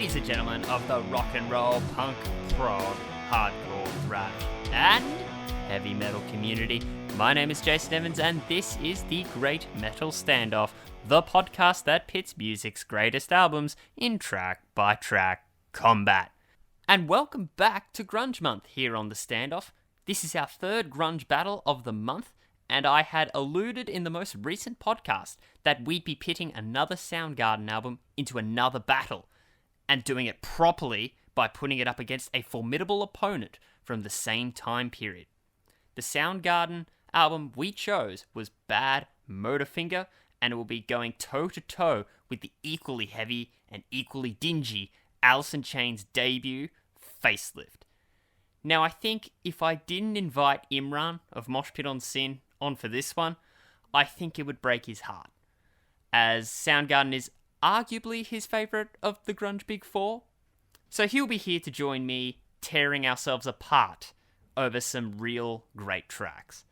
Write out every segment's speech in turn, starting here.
ladies and gentlemen of the rock and roll, punk, prog, hardcore, thrash, and heavy metal community. My name is Jason Evans, and this is the Great Metal Standoff, the podcast that pits music's greatest albums in track-by-track combat. And welcome back to Grunge Month here on the Standoff. This is our third grunge battle of the month, and I had alluded in the most recent podcast that we'd be pitting another Soundgarden album into another battle, and doing it properly by putting it up against a formidable opponent from the same time period. The Soundgarden album we chose was Badmotorfinger, and it will be going toe-to-toe with the equally heavy and equally dingy Alice in Chains debut, Facelift. Now, I think if I didn't invite Imran of Mosh Pit on Sin on for this one, I think it would break his heart, as Soundgarden is arguably his favourite of the grunge big four. So he'll be here to join me, tearing ourselves apart over some real great tracks.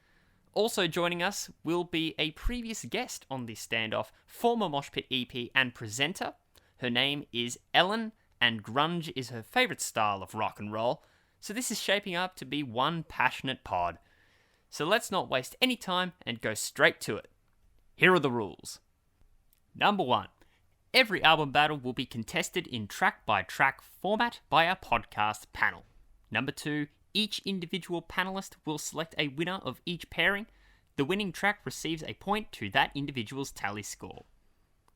Also joining us will be a previous guest on this standoff, former Mosh Pit EP and presenter. Her name is Ellen, and grunge is her favourite style of rock and roll, so this is shaping up to be one passionate pod. So let's not waste any time and go straight to it. Here are the rules. Number 1. Every album battle will be contested in track-by-track format by our podcast panel. Number 2. Each individual panelist will select a winner of each pairing. The winning track receives a point to that individual's tally score.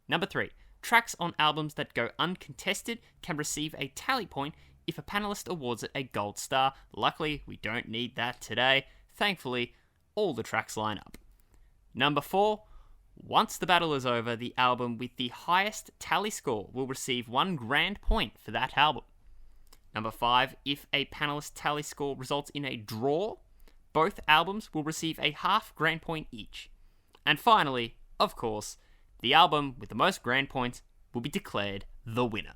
Number 3. Tracks on albums that go uncontested can receive a tally point if a panelist awards it a gold star. Luckily, we don't need that today. Thankfully, all the tracks line up. Number 4. Once the battle is over, the album with the highest tally score will receive 1 grand point for that album. Number 5. If a panelist tally score results in a draw, both albums will receive a half grand point each. And finally, of course, the album with the most grand points will be declared the winner.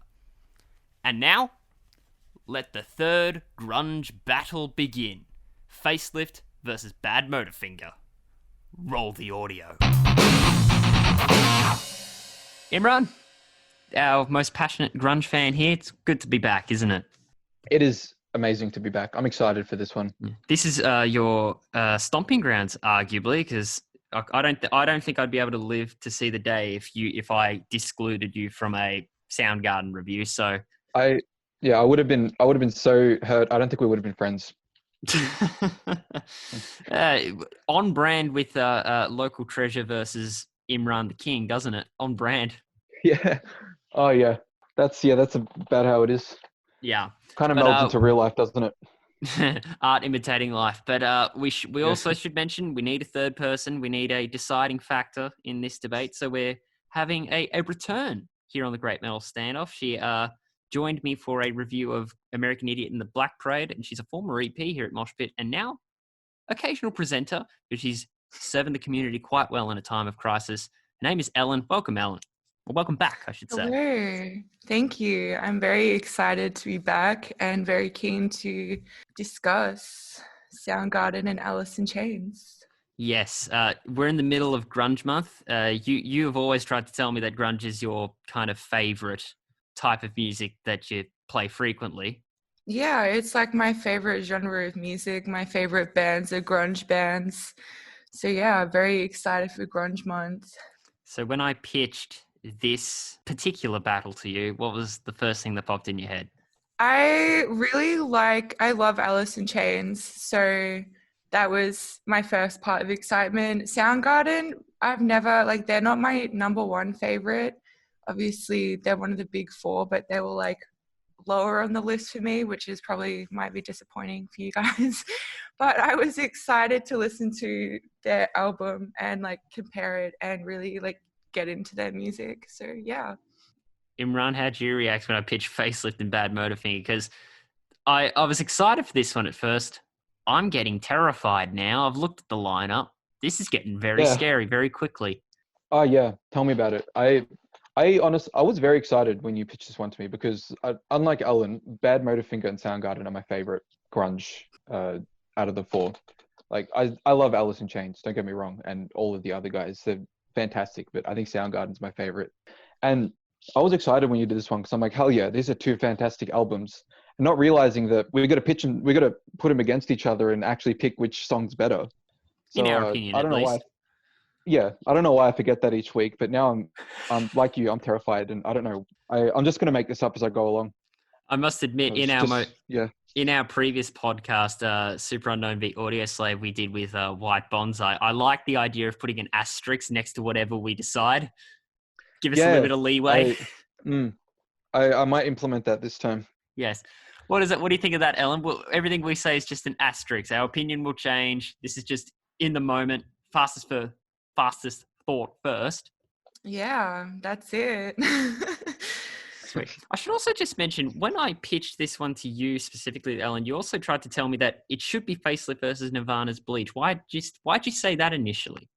And now, let the third grunge battle begin. Facelift versus Badmotorfinger. Roll the audio. Imran, our most passionate grunge fan here, it's good to be back, isn't it? It is amazing to be back. I'm excited for this one. This is your stomping grounds, arguably, because I don't think I'd be able to live to see the day if I discluded you from a Soundgarden review. So I would have been so hurt. I don't think we would have been friends. On brand with Local Treasure versus Imran the King, doesn't it? On brand. Yeah. Oh yeah. That's about how it is. Yeah. Kind of melds into real life, doesn't it? Art imitating life. But we also should mention we need a third person. We need a deciding factor in this debate. So we're having a return here on the Great Metal Standoff. She joined me for a review of American Idiot and the Black Parade, and she's a former EP here at Mosh Pit, and now occasional presenter, but she's serving the community quite well in a time of crisis. Her name is Ellen. Welcome, Ellen. Well, welcome back, I should say. Hello. Thank you. I'm very excited to be back and very keen to discuss Soundgarden and Alice in Chains. Yes, we're in the middle of Grunge Month. You have always tried to tell me that grunge is your kind of favourite type of music that you play frequently. Yeah, it's like my favorite genre of music. My favorite bands are grunge bands. So yeah, very excited for Grunge Month. So when I pitched this particular battle to you, what was the first thing that popped in your head? I love Alice in Chains. So that was my first part of excitement. Soundgarden, they're not my number one favorite. Obviously, they're one of the big four, but they were lower on the list for me, which is probably might be disappointing for you guys. But I was excited to listen to their album and compare it and really get into their music. So yeah. Imran, how'd you react when I pitched Facelift and Badmotorfinger? Because I was excited for this one at first. I'm getting terrified now. I've looked at the lineup. This is getting very scary very quickly. Oh yeah, tell me about it. I was very excited when you pitched this one to me because unlike Ellen, Badmotorfinger and Soundgarden are my favorite grunge out of the four. I love Alice in Chains, don't get me wrong, and all of the other guys, they're fantastic, but I think Soundgarden's my favorite. And I was excited when you did this one because I'm like, hell yeah, these are two fantastic albums. And not realizing that we got to pitch them, we got to put them against each other and actually pick which song's better. In So our opinion, I at don't know why. least. Yeah, I don't know why I forget that each week, but now I'm like you, I'm terrified, and I don't know. I'm just gonna make this up as I go along. I must admit, in Yeah. in our previous podcast, Super Unknown v Audio Slave, we did with White Bonsai. I like the idea of putting an asterisk next to whatever we decide. Give us a little bit of leeway. I might implement that this time. Yes. What is it? What do you think of that, Ellen? Well, everything we say is just an asterisk. Our opinion will change. This is just in the moment. Fastest thought first. Yeah, that's it. Sweet. I should also just mention, when I pitched this one to you specifically, Ellen, you also tried to tell me that it should be Facelift versus Nirvana's Bleach. Why'd you say that initially?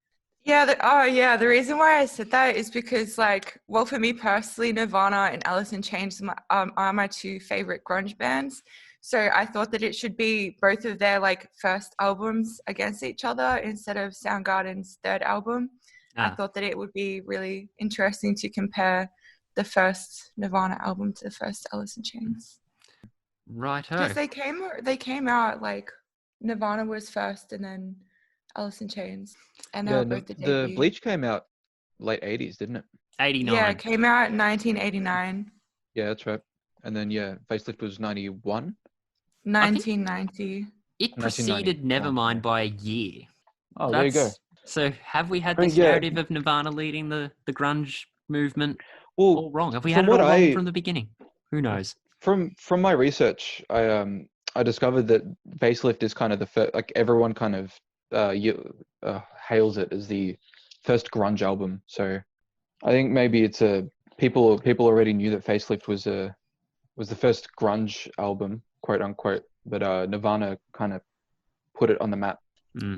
Yeah, the reason why I said that is because, like, well, for me personally, Nirvana and Alice in Chains are my two favorite grunge bands. So I thought that it should be both of their, like, first albums against each other instead of Soundgarden's third album. I thought that it would be really interesting to compare the first Nirvana album to the first Alice in Chains. Righto. Because they came out, like, Nirvana was first and then Alice in Chains, and they were both the debut. The Bleach came out late 80s, didn't it? 89. Yeah, it came out in 1989. Yeah, that's right. And then Facelift was 91. 1990. It preceded Nevermind by a year. Oh, there you go. So have we had this narrative of Nirvana leading the grunge movement all wrong? Have we had it all wrong from the beginning? Who knows? From my research, I discovered that Facelift is kind of the first, like everyone kind of hails it as the first grunge album. So I think maybe it's people already knew that Facelift was the first grunge album, quote unquote, but Nirvana kind of put it on the map.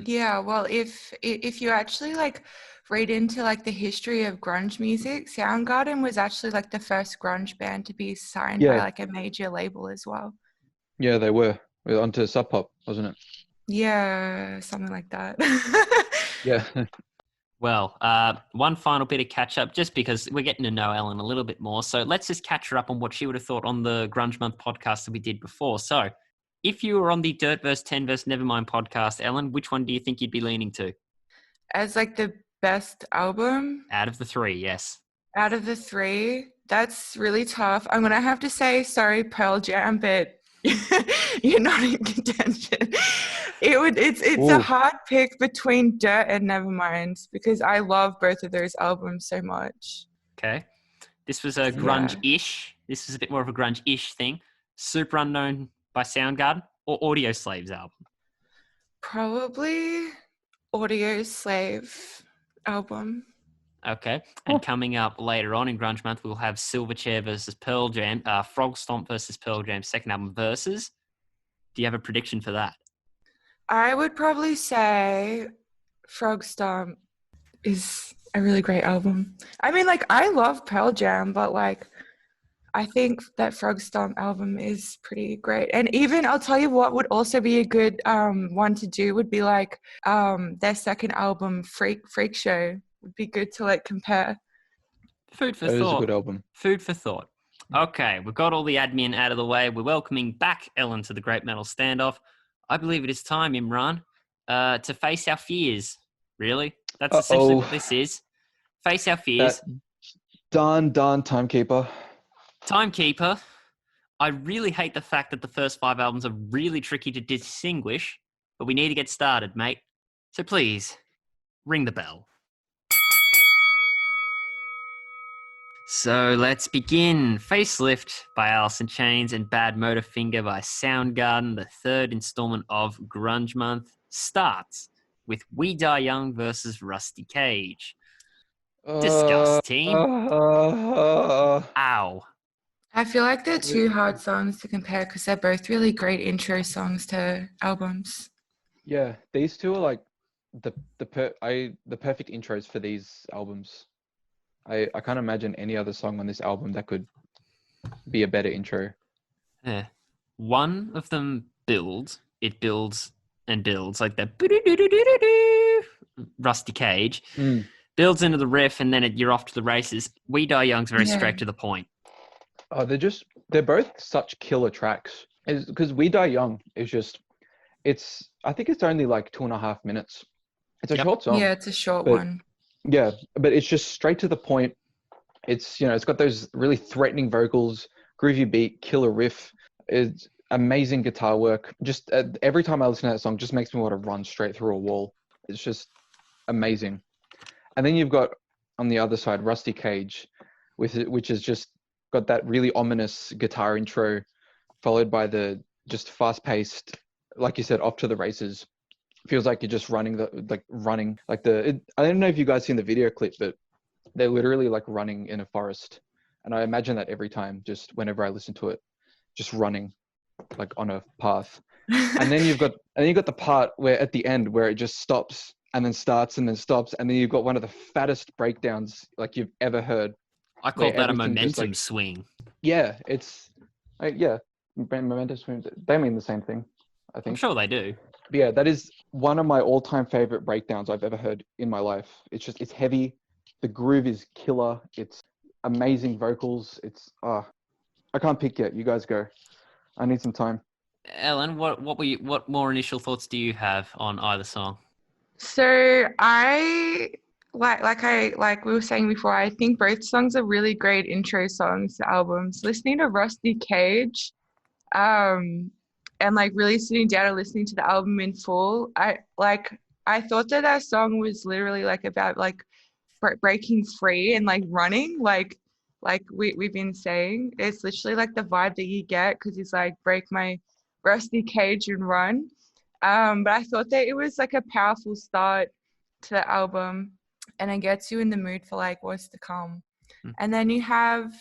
Yeah, well, if you actually, like, read into, like, the history of grunge music, Soundgarden was actually, like, the first grunge band to be signed by, like, a major label as well. Yeah, they were onto Sub Pop, wasn't it? Yeah, something like that. Yeah. Well, one final bit of catch up, just because we're getting to know Ellen a little bit more. So let's just catch her up on what she would have thought on the Grunge Month podcast that we did before. So if you were on the Dirt vs. 10 vs. Nevermind podcast, Ellen, which one do you think you'd be leaning to? As, like, the best album? Out of the three, yes. Out of the three, that's really tough. I'm going to have to say, sorry, Pearl Jam, but you're not in contention. It's a hard pick between Dirt and Nevermind because I love both of those albums so much. Okay. This was a grunge-ish. This was a bit more of a grunge-ish thing. Super Unknown by Soundgarden or Audio Slave's album? Probably Audio Slave album. Okay. And coming up later on in Grunge Month, we'll have Silverchair versus Pearl Jam, Frog Stomp versus Pearl Jam's second album, Versus. Do you have a prediction for that? I would probably say Frog Stomp is a really great album. I mean, like, I love Pearl Jam, but, like, I think that Frog Stomp album is pretty great. And even, I'll tell you what would also be a good one to do would be, like, their second album, Freak Show. Would be good to, like, compare. Food for thought. That is a good album. Food for thought. Okay, we've got all the admin out of the way. We're welcoming back Ellen to the Great Metal Standoff. I believe it is time, Imran, to face our fears. Really? That's essentially what this is. Face our fears. Done, Timekeeper. Timekeeper. I really hate the fact that the first 5 albums are really tricky to distinguish, but we need to get started, mate. So please, ring the bell. So let's begin. Facelift by Alice in Chains and Badmotorfinger by Soundgarden, the third installment of Grunge Month, starts with We Die Young versus Rusty Cage. Discuss, team. Ow. I feel like they're two hard songs to compare because they're both really great intro songs to albums. Yeah, these two are like the perfect intros for these albums. I can't imagine any other song on this album that could be a better intro. Yeah. One of them builds and builds like that Rusty Cage. builds into the riff, and then you're off to the races. We Die Young's very Yeah. straight to the point. Oh, they're both such killer tracks. Because We Die Young is just, I think it's only like 2.5 minutes. It's a Yep. short song. Yeah, it's a short but- one. Yeah, but it's just straight to the point. It's, it's got those really threatening vocals, groovy beat, killer riff. It's amazing guitar work. Just every time I listen to that song, just makes me want to run straight through a wall. It's just amazing. And then you've got on the other side Rusty Cage, which has just got that really ominous guitar intro, followed by the just fast-paced, like you said, off to the races. Feels like you're just running. I don't know if you guys seen the video clip, but they're literally like running in a forest, and I imagine that every time, just whenever I listen to it, just running like on a path. And then you've got the part where at the end where it just stops and then starts and then stops, and then you've got one of the fattest breakdowns like you've ever heard. I call where that a everything just, momentum swing. Yeah, it's momentum swing. They mean the same thing, I I'm think. sure they do. But yeah, that is one of my all-time favorite breakdowns I've ever heard in my life. It's heavy, the groove is killer, it's amazing vocals. I can't pick yet. You guys go. I need some time. Ellen, what more initial thoughts do you have on either song? So I like we were saying before, I think both songs are really great intro songs to albums. Listening to Rusty Cage, and like really sitting down and listening to the album in full, I thought that song was literally like about like breaking free and like running, like we've been saying. It's literally like the vibe that you get, because he's like, break my rusty cage and run. But I thought that it was like a powerful start to the album, and it gets you in the mood for like what's to come. And then you have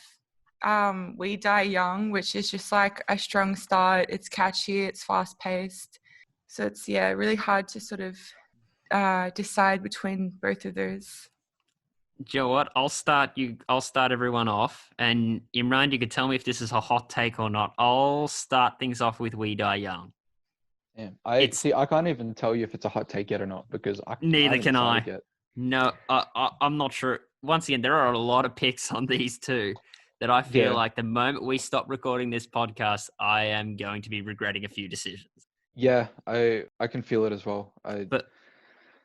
We Die Young, which is just like a strong start. It's catchy, it's fast paced. So it's really hard to sort of decide between both of those. Do you know what? I'll start everyone off, and Imran, you could tell me if this is a hot take or not. I'll start things off with We Die Young. Yeah, I can't even tell you if it's a hot take yet or not, because Neither haven't can I. decided yet. No, I'm not sure. Once again, there are a lot of picks on these two that I feel like the moment we stop recording this podcast, I am going to be regretting a few decisions. Yeah, I can feel it as well.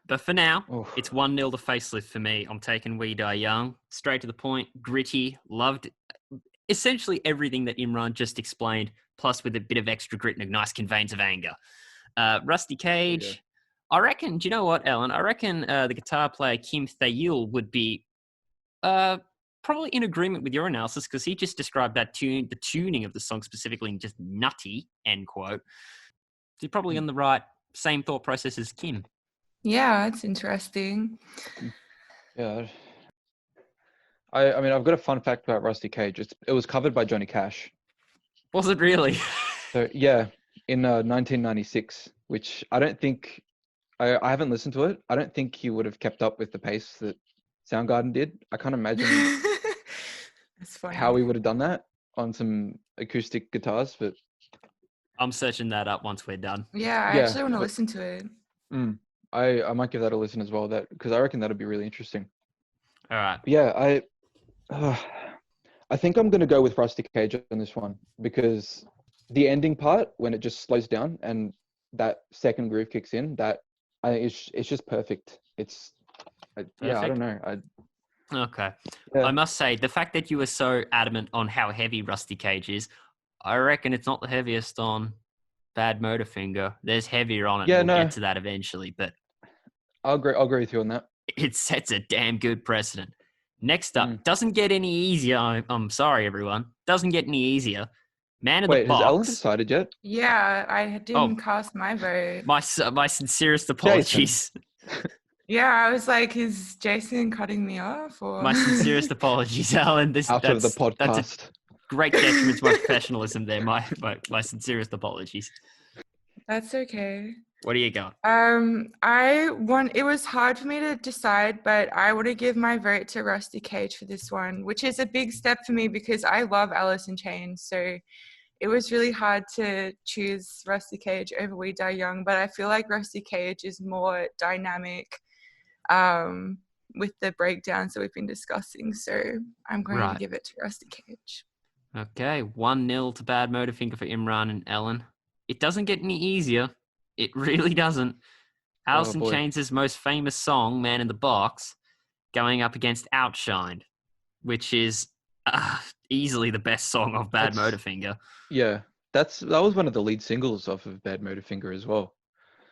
But for now, Oof. it's 1-0 to Facelift for me. I'm taking We Die Young. Straight to the point, gritty, loved essentially everything that Imran just explained, plus with a bit of extra grit and a nice conveyance of anger. Rusty Cage, I reckon, do you know what, Ellen? I reckon the guitar player Kim Thayil would be probably in agreement with your analysis, because he just described the tuning of the song specifically, and just nutty, end quote. So you're probably on the same thought process as Kim. Yeah, it's interesting. Yeah. I mean, I've got a fun fact about Rusty Cage. It was covered by Johnny Cash. Was it really? So yeah, in 1996, which I don't think, I haven't listened to it. I don't think he would have kept up with the pace that Soundgarden did. I can't imagine That's funny. how he would have done that on some acoustic guitars, but I'm searching that up once we're done. Yeah, I actually want to listen to it. I might give that a listen as well, because I reckon that'd be really interesting. All right. Yeah, I think I'm gonna go with Rusty Cage on this one, because the ending part, when it just slows down and that second groove kicks in, it's just perfect. I don't know. Okay. Yeah. I must say, the fact that you were so adamant on how heavy Rusty Cage is, I reckon it's not the heaviest on Badmotorfinger. There's heavier on it. Yeah, We'll get to that eventually, but I'll agree with you on that. it sets a damn good precedent. Next up, doesn't get any easier. I'm sorry, everyone. Doesn't get any easier. Man in the Wait, has Ellen Box. decided yet? Yeah, I didn't cast my vote. My sincerest apologies. Yeah, I was like, is Jason cutting me off? Or My sincerest apologies, Alan. Out of the podcast. That's a great detriment to my professionalism there. My sincerest apologies. That's okay. What do you got? It was hard for me to decide, but I want to give my vote to Rusty Cage for this one, which is a big step for me because I love Alice in Chains. So it was really hard to choose Rusty Cage over We Die Young, but I feel like Rusty Cage is more dynamic. with the breakdowns that we've been discussing. So I'm going to Right. give it to Rusty Cage. Okay, 1-0 to Badmotorfinger for Imran and Ellen. It doesn't get any easier. It really doesn't. Alice in boy. Chains' most famous song, Man in the Box, going up against Outshined, which is easily the best song of Badmotorfinger. Yeah, that was one of the lead singles off of Badmotorfinger as well.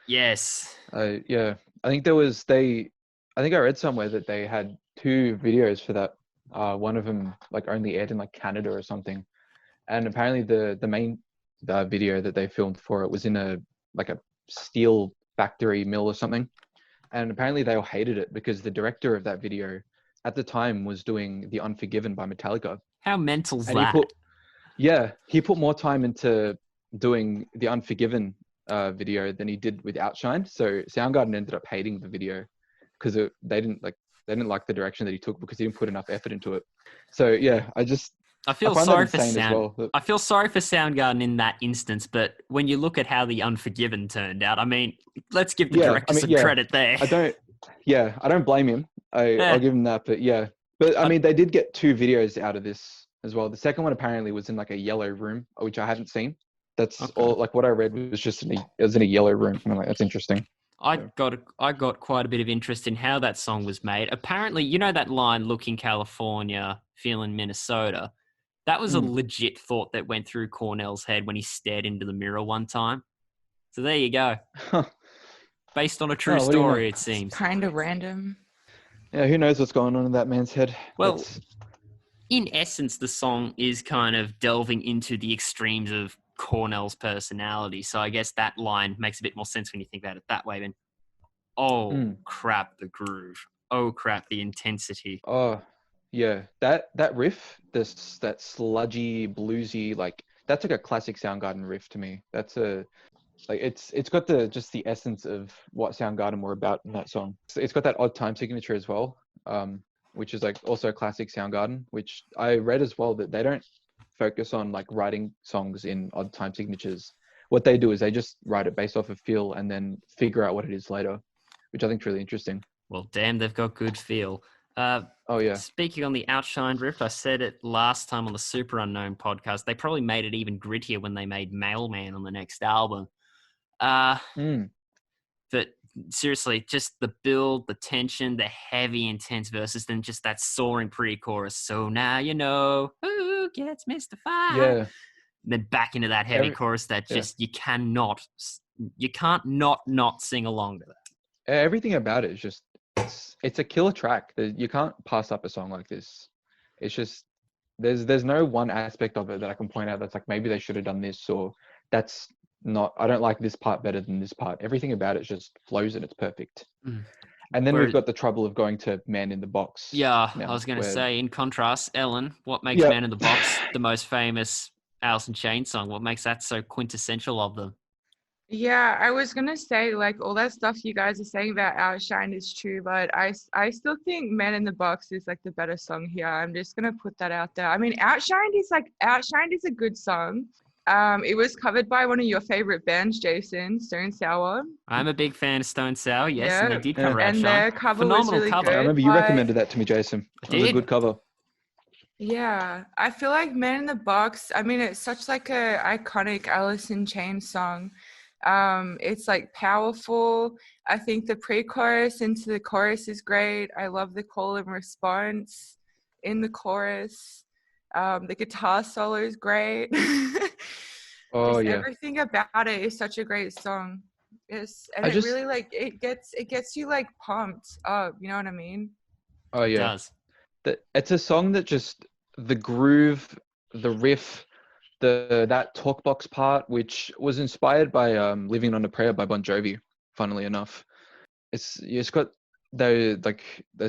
Yes. Yeah, I think I think I read somewhere that they had 2 videos for that. One of them like only aired in like Canada or something, and apparently the main video that they filmed for it was in a steel factory mill or something, and apparently they all hated it because the director of that video at the time was doing The Unforgiven by Metallica, How mental's and that? he put more time into doing The Unforgiven video than he did with Outshined. So Soundgarden ended up hating the video because they didn't like the direction that he took because he didn't put enough effort into it. So yeah, I feel find sorry that for insane as well. I feel sorry for Soundgarden in that instance, but when you look at how The Unforgiven turned out, I mean, let's give the director some credit there. I don't blame him. I'll give him that, but I mean, they did get 2 videos out of this as well. The second one apparently was in like a yellow room, which I haven't seen. That's all. Like what I read was just it was in a yellow room, and I'm like, that's interesting. I got quite a bit of interest in how that song was made. Apparently, you know that line, "Looking California, feeling Minnesota." That was a legit thought that went through Cornell's head when he stared into the mirror one time. So there you go. Based on a true story, it seems. Kind of random. Yeah, who knows what's going on in that man's head? Well, in essence, the song is kind of delving into the extremes of Cornell's personality. So I guess that line makes a bit more sense when you think about it that way. Then, crap, the groove. Oh crap, the intensity. Oh, yeah, that riff, that sludgy, bluesy, like that's like a classic Soundgarden riff to me. That's it's got just the essence of what Soundgarden were about in that song. It's got that odd time signature as well, which is like also classic Soundgarden, which I read as well that they don't focus on like writing songs in odd time signatures. What they do is they just write it based off of feel and then figure out what it is later, which I think is really interesting. Well, damn, they've got good feel. Oh yeah. Speaking on the Outshined riff, I said it last time on the Super Unknown podcast. They probably made it even grittier when they made Mailman on the next album. But seriously, just the build, the tension, the heavy, intense verses, then just that soaring pre-chorus. So now you know who gets mystified. Yeah. And then back into that heavy chorus that just you can't not sing along to that. Everything about it is just it's a killer track. You can't pass up a song like this. It's just there's no one aspect of it that I can point out that's like maybe they should have done this or that's not. I don't like this part better than this part. Everything about it just flows and it's perfect. And then we've got the trouble of going to Man in the Box. Yeah, I was going to say, in contrast, Ellen, what makes Man in the Box the most famous Alice in Chains song? What makes that so quintessential of them? Yeah, I was going to say, like, all that stuff you guys are saying about Outshine is true, but I still think Man in the Box is, like, the better song here. I'm just going to put that out there. I mean, Outshined is a good song. It was covered by one of your favorite bands, Jason, Stone Sour. I'm a big fan of Stone Sour, yes, and they did cover Outshined. And their cover Phenomenal was really cover. good. I remember you recommended that to me, Jason. It was a good cover. Yeah, I feel like Man in the Box, I mean, it's such like a iconic Alice in Chains song. It's like powerful. I think the pre-chorus into the chorus is great. I love the call and response in the chorus. The guitar solo is great. Everything about it is such a great song. Really like it gets you like pumped up. You know what I mean? Oh yeah. It does. It's a song that just the groove, the riff, that talk box part, which was inspired by "Living on a Prayer" by Bon Jovi. Funnily enough, it's got those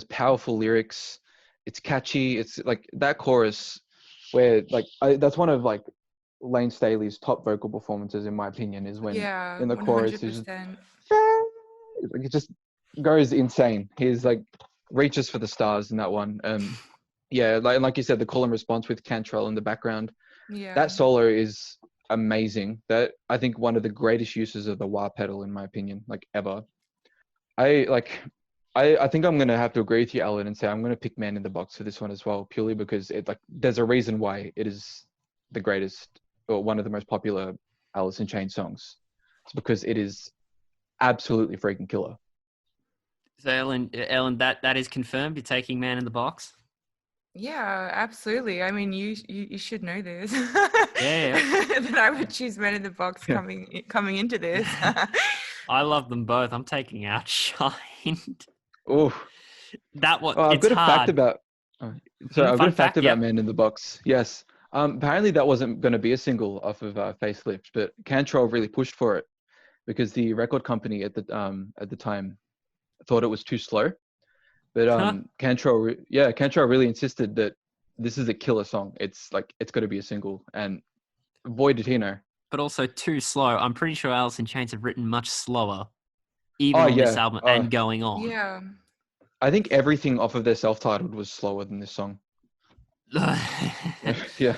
powerful lyrics. It's catchy. It's like that chorus, where that's one of like Lane Staley's top vocal performances, in my opinion, is when in the 100%. Chorus it just goes insane. He's like reaches for the stars in that one. Like you said, the call and response with Cantrell in the background. Yeah, that solo is amazing. That I think one of the greatest uses of the wah pedal, in my opinion, like ever. I think I'm gonna have to agree with you, Alan, and say I'm gonna pick Man in the Box for this one as well, purely because there's a reason why it is the greatest or one of the most popular Alice in Chains songs. It's because it is absolutely freaking killer. So Ellen, that is confirmed. You're taking Man in the Box. Yeah, absolutely. I mean, you should know this. Yeah. That I would choose Men in the Box coming into this. I love them both. I'm taking Outshined. Oh, That one, I've it's got a fact hard. about. Sorry, I've got Fun a fact fact, about yep. Man in the Box. Yes. Apparently that wasn't going to be a single off of Facelift, but Cantrell really pushed for it because the record company at the time thought it was too slow. But Cantrell really insisted that this is a killer song. It's got to be a single, and boy did he know. But also too slow. I'm pretty sure Alice in Chains have written much slower, even Oh on this yeah, album and going on. Yeah. I think everything off of their self-titled was slower than this song. Yeah.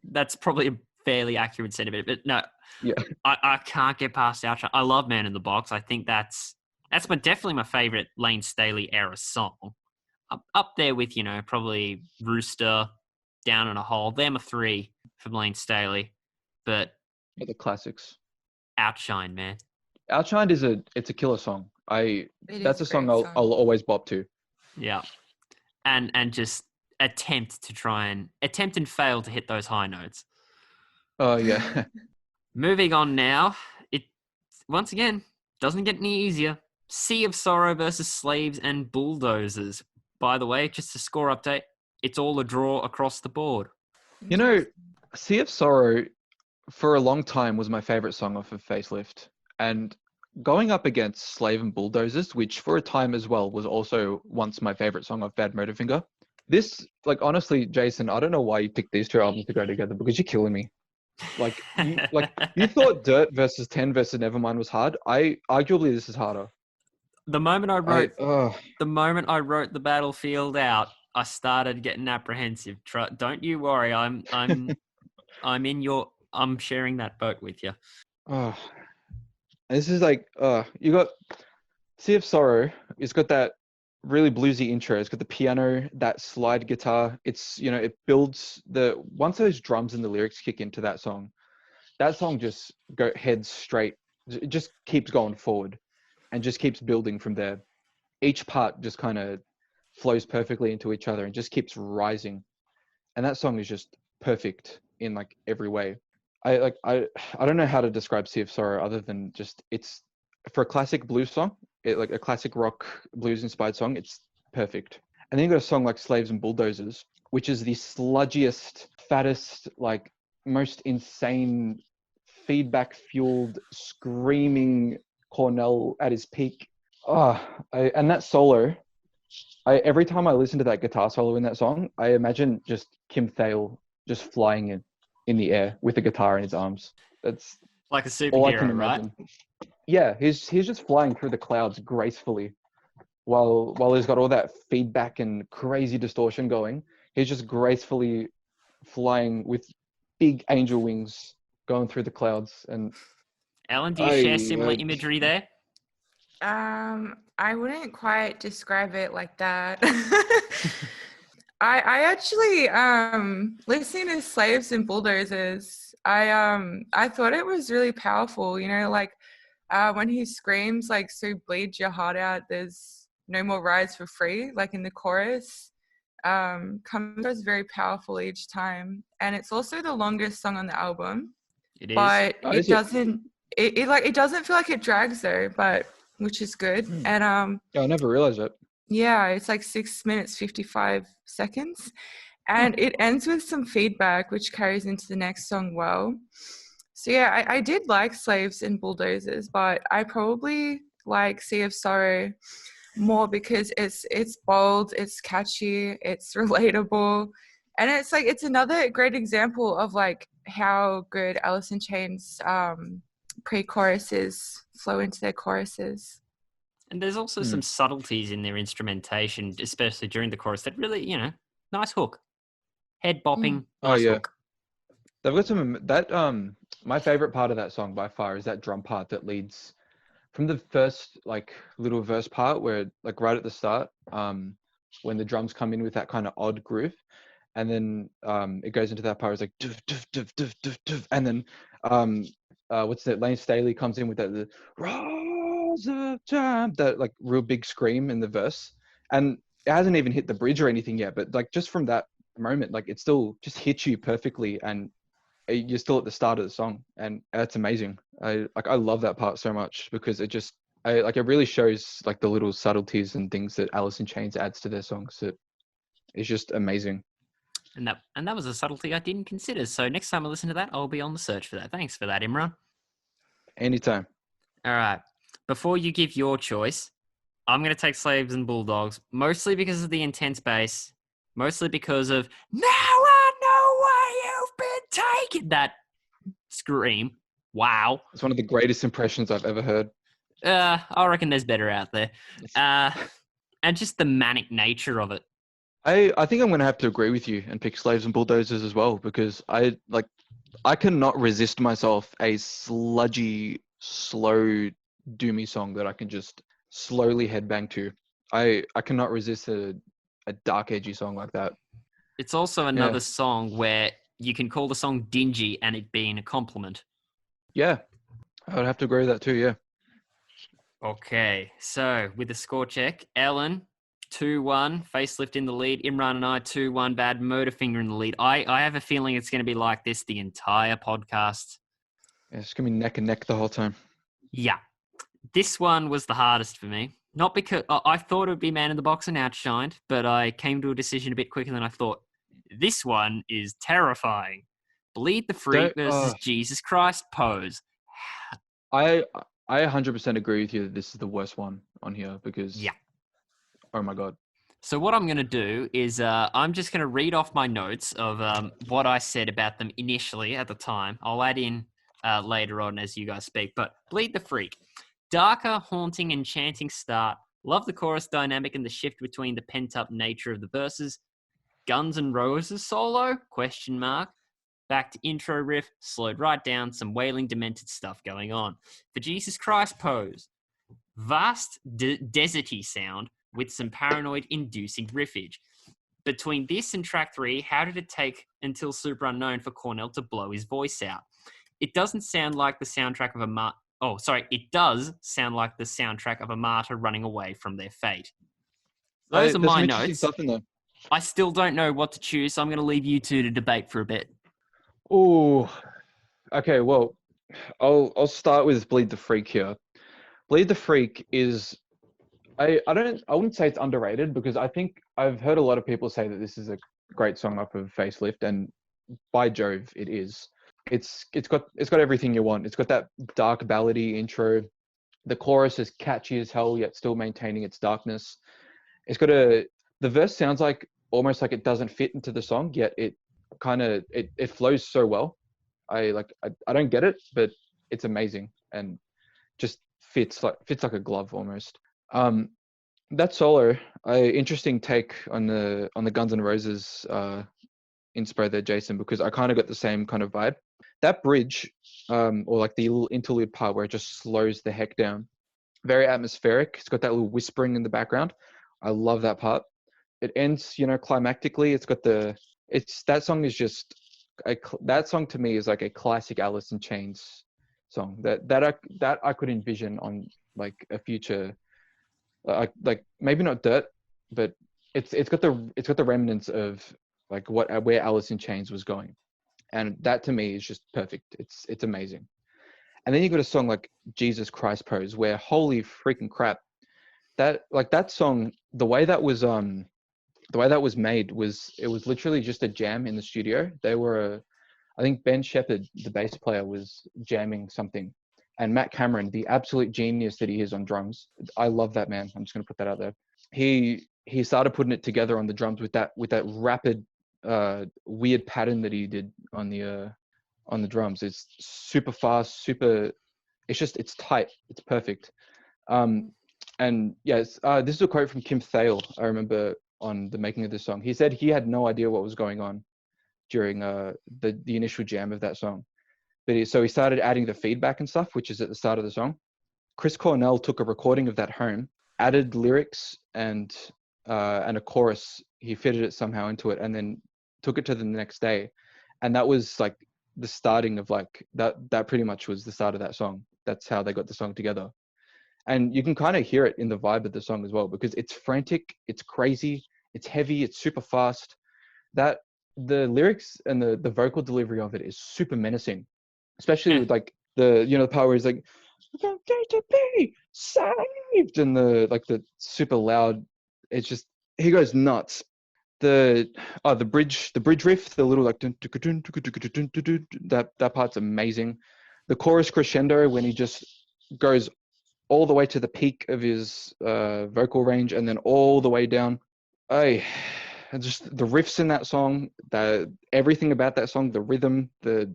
That's probably a fairly accurate sentiment. But no, Yeah. I can't get past Outshine. I love Man in the Box. I think that's definitely my favorite Lane Staley era song. Up there with, probably Rooster, Down in a Hole. They're my three from Lane Staley. But The classics. Outshine, man. Outshined it's a killer song. That's a song great I'll always bop to. Yeah. And just attempt and fail to hit those high notes. Oh yeah. Moving on now. It once again doesn't get any easier. Sea of Sorrow versus Slaves and Bulldozers. By the way, just a score update. It's all a draw across the board. You know, Sea of Sorrow for a long time was my favorite song off of Facelift. And going up against Slave and Bulldozers, which for a time as well was also once my favorite song off Badmotorfinger. This, honestly, Jason, I don't know why you picked these two albums to go together because you're killing me. You thought Dirt versus 10 versus Nevermind was hard. Arguably this is harder. The moment I wrote the Battlefield out, I started getting apprehensive. Don't you worry, I'm sharing that boat with you. Oh, this is you got Sea of Sorrow. It's got that really bluesy intro. It's got the piano, that slide guitar. It's it builds once those drums and the lyrics kick into that song just heads straight. It just keeps going forward, and just keeps building from there. Each part just kind of flows perfectly into each other and just keeps rising. And that song is just perfect in every way. I don't know how to describe Sea of Sorrow other than just it's for a classic blues song, a classic rock blues inspired song, it's perfect. And then you got a song like Slaves and Bulldozers, which is the sludgiest, fattest, most insane, feedback fueled, screaming Cornell at his peak. And that solo, every time I listen to that guitar solo in that song, I imagine just Kim Thale just flying in the air with a guitar in his arms. That's like a superhero, all I can imagine. Right? Yeah, he's just flying through the clouds gracefully, while he's got all that feedback and crazy distortion going. He's just gracefully flying with big angel wings going through the clouds. And Ellen, do you share similar imagery there? I wouldn't quite describe it like that. I actually listening to Slaves and Bulldozers, I thought it was really powerful, when he screams so bleed your heart out, there's no more rides for free, in the chorus. Comes across very powerful each time. And it's also the longest song on the album. It is. But it doesn't it doesn't feel like it drags though, which is good. And I never realized that. Yeah, it's 6 minutes 55 seconds, and it ends with some feedback which carries into the next song well. So yeah, I did like Slaves and Bulldozers, but I probably like Sea of Sorrow more because it's bold, it's catchy, it's relatable, and it's another great example of how good Alice in Chains pre-choruses flow into their choruses. And there's also some subtleties in their instrumentation, especially during the chorus, that really, nice hook. Head bopping, nice hook. They've got some, my favorite part of that song by far is that drum part that leads from the first like little verse part where like right at the start, when the drums come in with that kind of odd groove, and then it goes into that part. It's like doof, doof, doof, doof, doof, doof, and then what's that? Lane Staley comes in with that the Rise of Time, that like real big scream in the verse, and it hasn't even hit the bridge or anything yet. But like just from that moment, like it still just hits you perfectly, and you're still at the start of the song, and that's amazing. I love that part so much because it really shows like the little subtleties and things that Alice in Chains adds to their songs. It's just amazing. And that was a subtlety I didn't consider. So next time I listen to that, I'll be on the search for that. Thanks for that, Imran. Anytime. All right. Before you give your choice, I'm going to take Slaves and Bulldogs, mostly because of the intense bass, mostly because of now I know where you've been taken. That scream. Wow. It's one of the greatest impressions I've ever heard. I reckon there's better out there. And just the manic nature of it. I think I'm going to have to agree with you and pick Slaves and Bulldozers as well, because I cannot resist myself a sludgy, slow, doomy song that I can just slowly headbang to. I cannot resist a dark, edgy song like that. It's also another song where you can call the song dingy and it being a compliment. Yeah, I would have to agree with that too, yeah. Okay, so with the score check, Ellen, 2-1, Facelift in the lead. Imran and I, 2-1, Badmotorfinger in the lead. I have a feeling it's going to be like this the entire podcast. Yeah, it's going to be neck and neck the whole time. Yeah. This one was the hardest for me. Not because I thought it would be Man in the Box and outshined, but I came to a decision a bit quicker than I thought. This one is terrifying. Bleed the Freak versus Jesus Christ Pose. I 100% agree with you that this is the worst one on here because... Yeah. Oh my God. So what I'm going to do is I'm just going to read off my notes of what I said about them initially at the time. I'll add in later on as you guys speak. But Bleed the Freak. Darker, haunting, enchanting start. Love the chorus dynamic and the shift between the pent-up nature of the verses. Guns N' Roses solo? ? Back to intro riff, slowed right down, some wailing, demented stuff going on. For Jesus Christ Pose. Vast, deserty sound with some paranoid-inducing riffage. Between this and track 3, how did it take until Super Unknown for Cornell to blow his voice out? It doesn't sound like the soundtrack of it does sound like the soundtrack of a martyr running away from their fate. Those are my notes. I still don't know what to choose, so I'm going to leave you two to debate for a bit. Oh, okay. Well, I'll start with Bleed the Freak here. Bleed the Freak is, I wouldn't say it's underrated because I think I've heard a lot of people say that this is a great song off of Facelift, and by Jove, it is. It's got everything you want. It's got that dark ballady intro. The chorus is catchy as hell, yet still maintaining its darkness. It's got the verse sounds like almost like it doesn't fit into the song, yet it flows so well. I don't get it, but it's amazing and just fits like a glove almost. That solo, interesting take on the Guns N' Roses inspo there, Jason, because I kind of got the same kind of vibe. That bridge, or like the little interlude part where it just slows the heck down, very atmospheric. It's got that little whispering in the background. I love that part. It ends, climactically. That song to me is like a classic Alice in Chains song that I could envision on like a future, like maybe not Dirt, but it's got the remnants of like where Alice in Chains was going, and that to me is just perfect. It's amazing. And then you got a song like Jesus Christ Pose, where holy freaking crap, that song, the way that was made was, it was literally just a jam in the studio. I think Ben Shepherd, the bass player, was jamming something, and Matt Cameron, the absolute genius that he is on drums, I love that man. I'm just gonna put that out there. He started putting it together on the drums with that rapid, weird pattern that he did on the drums. It's super fast, it's tight, it's perfect. And yes, this is a quote from Kim Thale, I remember, on the making of this song. He said he had no idea what was going on during the initial jam of that song, but he started adding the feedback and stuff, which is at the start of the song. Chris Cornell took a recording of that home, added lyrics and a chorus. He fitted it somehow into it, and then took it to the next day, and that was like the starting of like that. That pretty much was the start of that song. That's how they got the song together, and you can kind of hear it in the vibe of the song as well, because it's frantic, it's crazy, it's heavy, it's super fast. That the lyrics and the vocal delivery of it is super menacing, especially with like the part where he's like, "I'm going to be saved," and the super loud. It's just, he goes nuts. The bridge riff, the little like that part's amazing. The chorus crescendo when he just goes all the way to the peak of his vocal range and then all the way down. And just the riffs in that song, everything about that song, the rhythm, the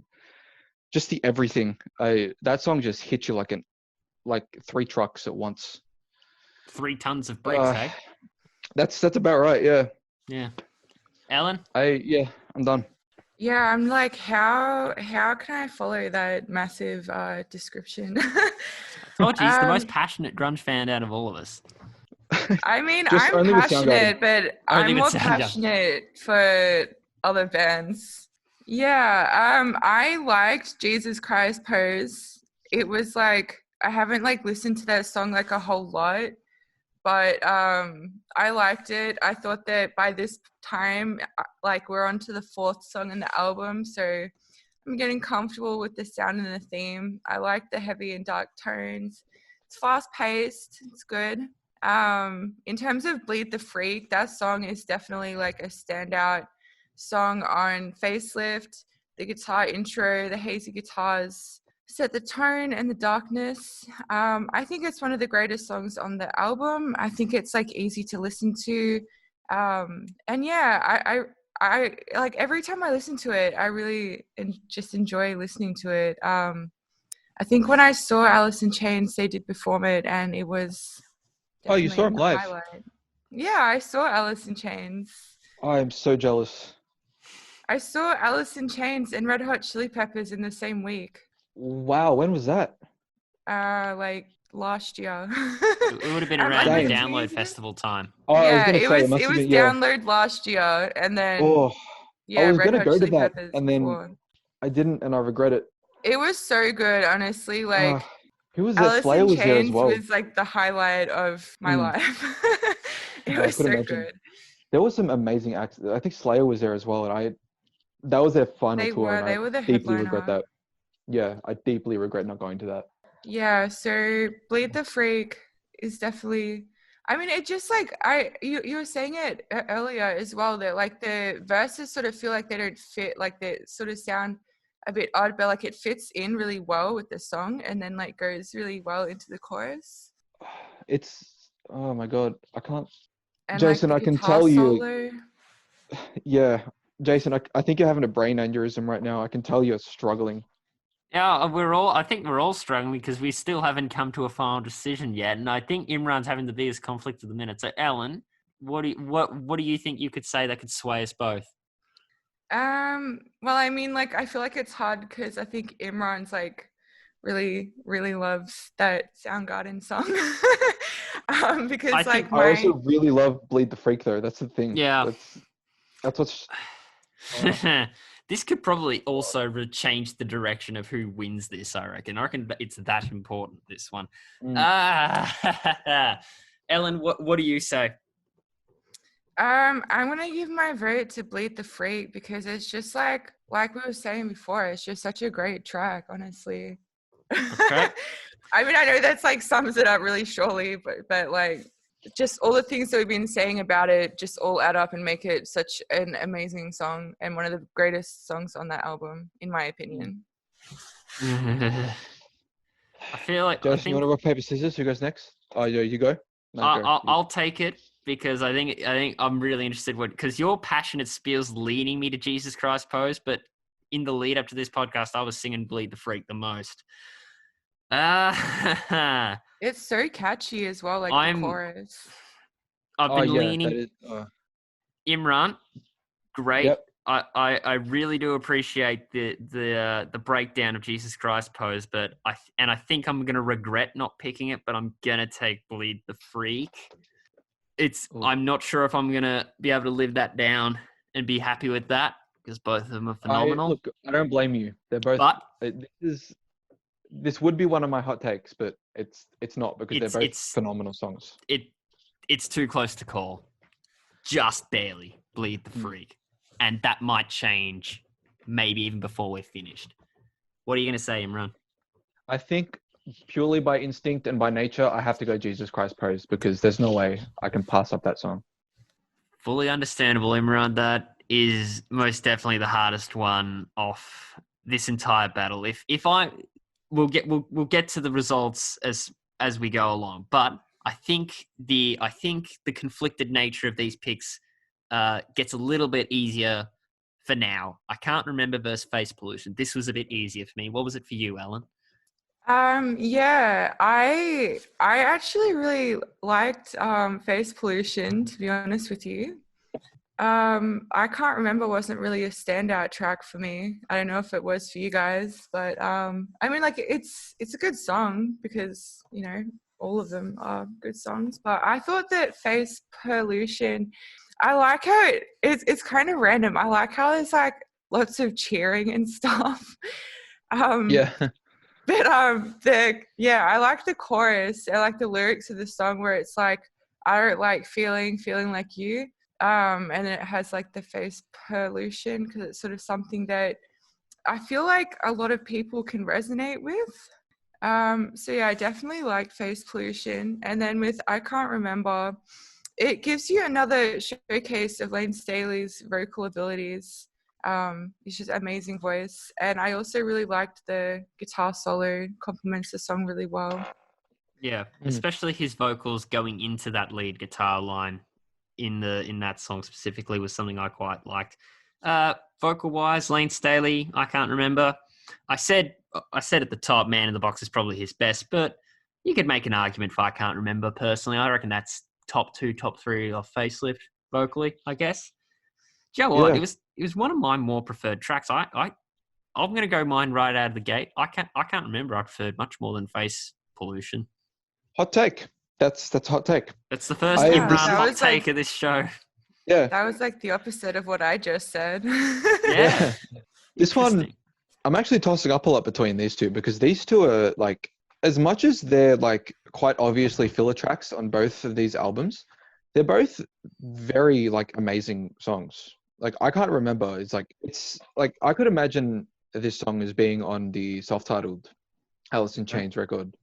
everything. That song just hits you like 3 trucks at once. 3 tons of bricks, hey? That's about right, yeah. Yeah. Ellen? I'm done. Yeah, I'm like, how can I follow that massive description? I told you, he's the most passionate grunge fan out of all of us. I mean, Just I'm only with passionate, Soundgarden. but Only I'm with more Soundgarden. passionate for other bands. Yeah, I liked Jesus Christ Pose. It was like, I haven't like listened to that song like a whole lot, but I liked it. I thought that by this time, like we're on to the 4th song in the album, so I'm getting comfortable with the sound and the theme. I like the heavy and dark tones. It's fast paced. It's good. In terms of Bleed the Freak, that song is definitely like a standout song on Facelift. The guitar intro, the hazy guitars set the tone and the darkness. I think it's one of the greatest songs on the album. I think it's like easy to listen to. And yeah, I like every time I listen to it, I really just enjoy listening to it. I think when I saw Alice in Chains, they did perform it, and it was Oh, you saw definitely him a live? highlight. Yeah, I saw Alice in Chains. I am so jealous. I saw Alice in Chains and Red Hot Chili Peppers in the same week. Wow, when was that? Like last year. It would have been Am I around the Dang. Download confused? Festival time. Oh, I was Yeah, gonna say it must it have was been, yeah. download last year, and then Oh, I yeah, was Red gonna Hot go to Chili that, Peppers and then before. I didn't, and I regret it. It was so good, honestly. Like Who was that? Alice Slayer in was there as Chains well. was like the highlight of my Mm. life. It I was could so imagine. good. There was some amazing acts. I think Slayer was there as well, and that was their final tour, and They I were the deeply regret headliner. that. Yeah, I deeply regret not going to that. Yeah, so Bleed the Freak is definitely, I mean, it just like you were saying it earlier as well, that like the verses sort of feel like they don't fit, like they sort of sound a bit odd, but like it fits in really well with the song, and then like goes really well into the chorus. Oh my God, I can't. And like Jason, the I can guitar tell you, solo. yeah, Jason, I think you're having a brain aneurysm right now. I can tell you're struggling. Yeah, I think we're all struggling because we still haven't come to a final decision yet. And I think Imran's having the biggest conflict at the minute. So Ellen, what do you think you could say that could sway us both? Well, I mean, like I feel like it's hard because I think Imran's like really, really loves that Soundgarden song. Because I like think- I also really love Bleed the Freak, though. That's the thing. Yeah. That's what's. This could probably also change the direction of who wins this, I reckon. I reckon it's that important, this one. Ellen, what do you say? I'm gonna give my vote to Bleed the Freak because it's just like we were saying before, it's just such a great track, honestly. Okay. I mean, I know that's like sums it up really surely, but like just all the things that we've been saying about it just all add up and make it such an amazing song and one of the greatest songs on that album, in my opinion. I feel like Jason, you want to rock, paper, scissors? Who goes next? Oh, yeah, you go. No, go. I'll take it because I think I'm really interested because your passionate spiel's leading me to Jesus Christ Pose, but in the lead up to this podcast, I was singing Bleed the Freak the most. It's so catchy as well, like the chorus. I've been leaning. That is, Imran, great. Yep. I really do appreciate the breakdown of Jesus Christ Pose, but I think I'm gonna regret not picking it, but I'm gonna take Bleed the Freak. Ooh. I'm not sure if I'm gonna be able to live that down and be happy with that because both of them are phenomenal. I don't blame you. They're both. But This would be one of my hot takes, but it's not because they're both it's phenomenal songs. it's too close to call. Just barely Bleed the Freak. And that might change maybe even before we're finished. What are you going to say, Imran? I think purely by instinct and by nature, I have to go Jesus Christ Pose because there's no way I can pass up that song. Fully understandable, Imran. That is most definitely the hardest one off this entire battle. We'll get to the results as we go along, but I think the conflicted nature of these picks gets a little bit easier for now. I can't remember versus Face Pollution. This was a bit easier for me. What was it for you, Alan? Yeah, I actually really liked Face Pollution, to be honest with you. I can't remember, wasn't really a standout track for me. I don't know if it was for you guys, but I mean, like it's a good song because, you know, all of them are good songs, but I thought that Face Pollution, I like how it's kind of random. I like how there's like lots of cheering and stuff. Yeah. But I like the chorus. I like the lyrics of the song where it's like, I don't like feeling like you. And it has like the face pollution because it's sort of something that I feel like a lot of people can resonate with. So yeah, I definitely like face pollution. And then with I Can't Remember, it gives you another showcase of Lane Staley's vocal abilities. It's just amazing voice. And I also really liked the guitar solo, complements the song really well. Yeah, especially his vocals going into that lead guitar line in that song specifically was something I quite liked. Vocal wise, Lane Staley, I Can't Remember. I said at the top, Man in the Box is probably his best, but you could make an argument for I Can't Remember personally. I reckon that's top 2, top 3 of Facelift vocally, I guess. Do you know what? Yeah. It was one of my more preferred tracks. I'm gonna go mine right out of the gate. I can't remember I preferred much more than Face Pollution. Hot take. That's hot take. That's the first Yeah, Imran that hot was take like- of this show. Yeah. That was like the opposite of what I just said. Yeah. This one, Interesting. I'm actually tossing up a lot between these two because these two are like, as much as they're like quite obviously filler tracks on both of these albums, they're both very like amazing songs. Like I Can't Remember. It's like I could imagine this song as being on the self-titled Alice in Chains record.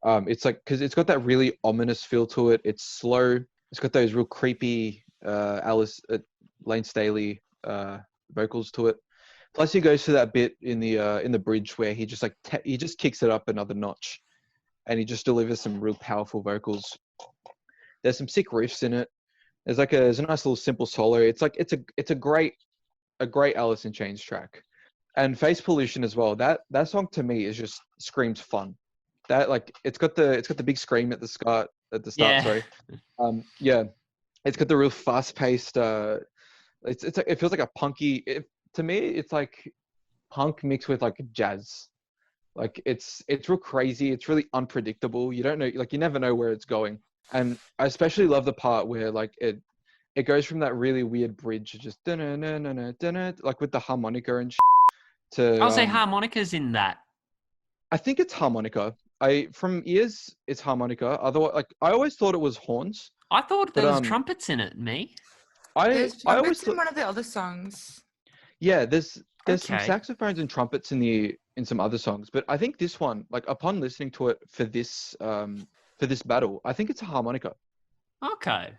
It's like because it's got that really ominous feel to it. It's slow. It's got those real creepy Lane Staley vocals to it. Plus, he goes to that bit in the bridge where he just like he just kicks it up another notch, and he just delivers some real powerful vocals. There's some sick riffs in it. There's a nice little simple solo. It's a great Alice in Chains track, and Face Pollution as well. That song to me is just screams fun. That like it's got the big scream at the start. Yeah. Sorry. Yeah. It's got the real fast-paced. It feels like a punky. To me, it's like punk mixed with like jazz. Like it's real crazy. It's really unpredictable. You don't know, like you never know where it's going. And I especially love the part where like it goes from that really weird bridge, just like with the harmonica and to. I'll say harmonica's in that. I think it's harmonica. From ears, it's harmonica. Otherwise, like I always thought it was horns. I thought there But, was trumpets in it, me. There's I always trumpets in thought, one of the other songs. yeah, there's some Okay. saxophones and trumpets in some other songs, but I think this one, like upon listening to it for this battle, I think it's a harmonica. Okay.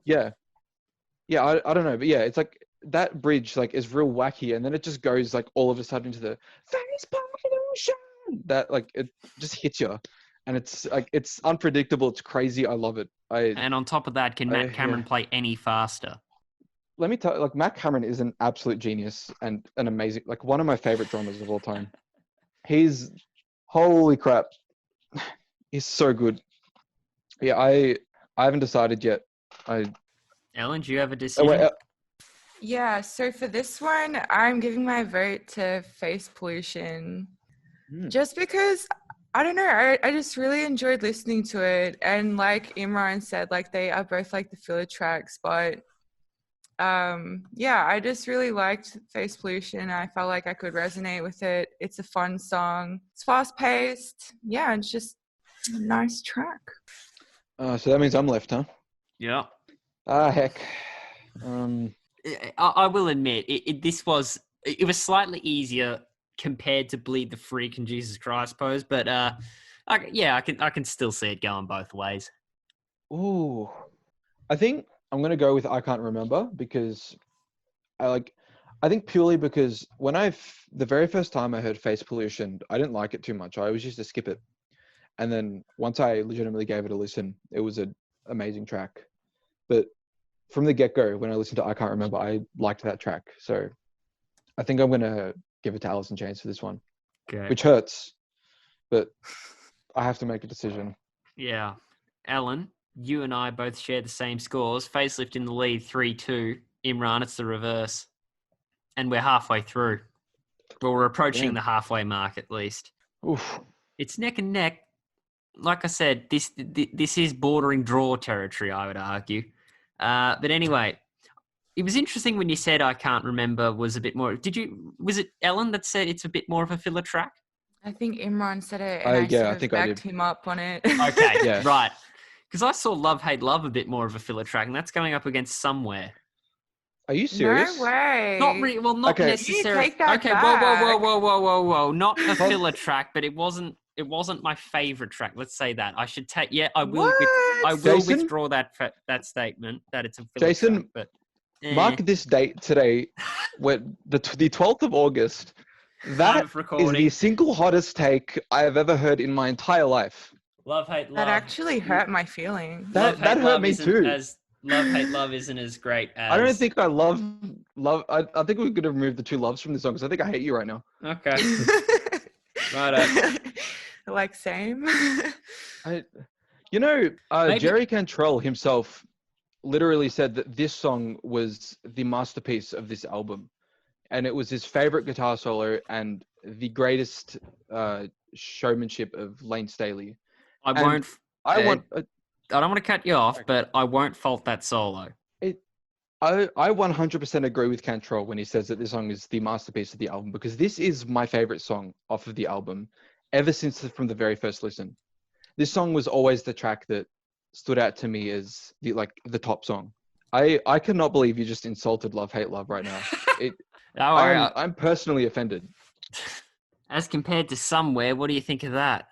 Yeah, I don't know, but yeah, it's like that bridge like is real wacky, and then it just goes like all of a sudden into the face pollution. That like it just hits you, and it's like it's unpredictable. It's crazy. I love it. And on top of that, can Matt Cameron yeah. play any faster? Let me tell you, like Matt Cameron is an absolute genius and an amazing, like one of my favorite drummers of all time. He's holy crap. He's so good. Yeah, I haven't decided yet. Ellen, do you have a Oh, decision? wait, Yeah, so for this one, I'm giving my vote to Face Pollution. Just because, I don't know, I just really enjoyed listening to it. And like Imran said, like they are both like the filler tracks, but yeah, I just really liked Face Pollution. I felt like I could resonate with it. It's a fun song. It's fast paced. Yeah, it's just a nice track. So that means I'm left, huh? Yeah. Heck. I will admit, it was slightly easier compared to Bleed the Freak and Jesus Christ Pose, but I can still see it going both ways. Ooh. I think I'm gonna go with I Can't Remember because I think purely because when the very first time I heard Face Pollution, I didn't like it too much. I always used to skip it. And then once I legitimately gave it a listen, it was an amazing track. But from the get-go, when I listened to I Can't Remember, I liked that track. So I think I'm going to give it to Alice in Chains for this one, Okay. which hurts, but I have to make a decision. Yeah. Alan, you and I both share the same scores. Facelift in the lead, 3-2. Imran, it's the reverse. And we're halfway through. Well, we're approaching the halfway mark at least. Oof. It's neck and neck. Like I said, this is bordering draw territory, I would argue. But anyway, it was interesting when you said I Can't Remember was a bit more... Was it Ellen that said it's a bit more of a filler track? I think Imran said it, and I sort of backed him up on it. Okay, yeah. Right. Because I saw Love, Hate, Love a bit more of a filler track, and that's going up against Somewhere. Are you serious? No way. Not necessarily. You take that back. Whoa. Not a filler track, but it wasn't my favorite track. Let's say that. I should take. Yeah, I will. I will withdraw that statement that it's a filler track. But mark this date today, when the 12th of August. That is the single hottest take I have ever heard in my entire life. Love, Hate, Love. That actually hurt my feelings. That hurt me too. Love, Hate, Love isn't as great as... I don't think I love... I think we're going to remove the two loves from the song because I think I hate you right now. Okay. Right. Like, same. Jerry Cantrell himself literally said that this song was the masterpiece of this album. And it was his favorite guitar solo and the greatest showmanship of Lane Staley. I don't want to cut you off, but I won't fault that solo. I 100% agree with Cantrell when he says that this song is the masterpiece of the album, because this is my favorite song off of the album ever since from the very first listen. This song was always the track that stood out to me as the top song. I cannot believe you just insulted Love, Hate, Love right now. I'm personally offended. As compared to Somewhere, what do you think of that?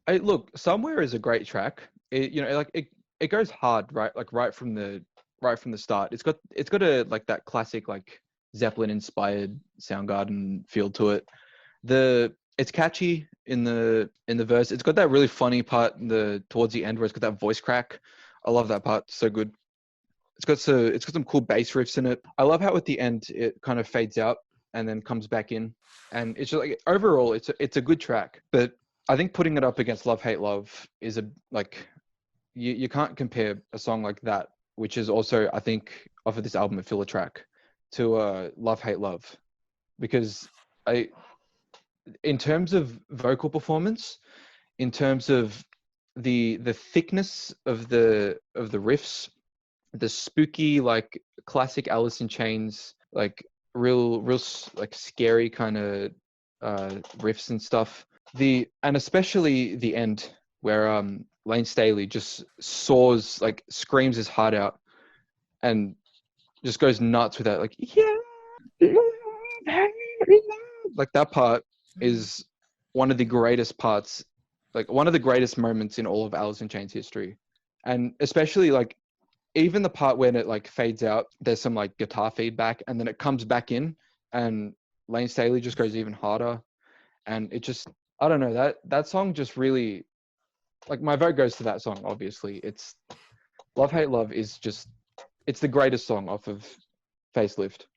Look, Somewhere is a great track. It goes hard, right? Like right from the start. It's got that classic Zeppelin inspired Soundgarden feel to it. It's catchy in the verse. It's got that really funny part towards the end where it's got that voice crack. I love that part. So good. It's got some cool bass riffs in it. I love how at the end it kind of fades out and then comes back in, and it's just overall it's a good track. But I think putting it up against Love, Hate, Love is you can't compare a song like that, which is also I think off of this album a filler track, to Love, Hate, Love, because in terms of vocal performance, in terms of the thickness of the riffs, the spooky classic Alice in Chains real scary kind of riffs and stuff, and especially the end where Lane Staley just screams his heart out and just goes nuts with that that part is one of the greatest parts, one of the greatest moments in all of Alice in Chains history. And especially even the part when it fades out, there's some guitar feedback, and then it comes back in, and Lane Staley just goes even harder, and it just, I don't know, that song just really, my vote goes to that song. Obviously, it's Love, Hate, Love is just, it's the greatest song off of Facelift.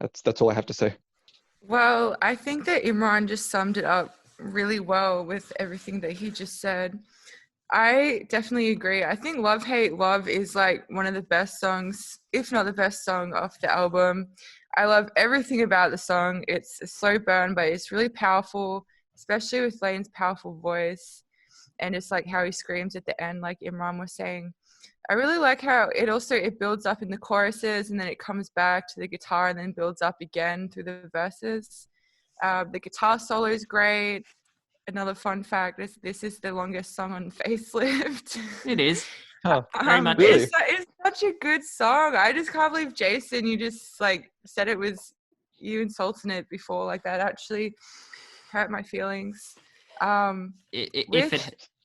That's all I have to say. Well, I think that Imran just summed it up really well with everything that he just said. I definitely agree. I think Love, Hate, Love is like one of the best songs, if not the best song off the album. I love everything about the song. It's a slow burn, but it's really powerful, especially with Lane's powerful voice and just like how he screams at the end, like Imran was saying. I really like how it builds up in the choruses and then it comes back to the guitar and then builds up again through the verses. The guitar solo is great. Another fun fact is this is the longest song on Facelift. It is. Oh, Very much really? It's such a good song. I just can't believe Jason, you just like said it was you insulting it before. Like that actually hurt my feelings.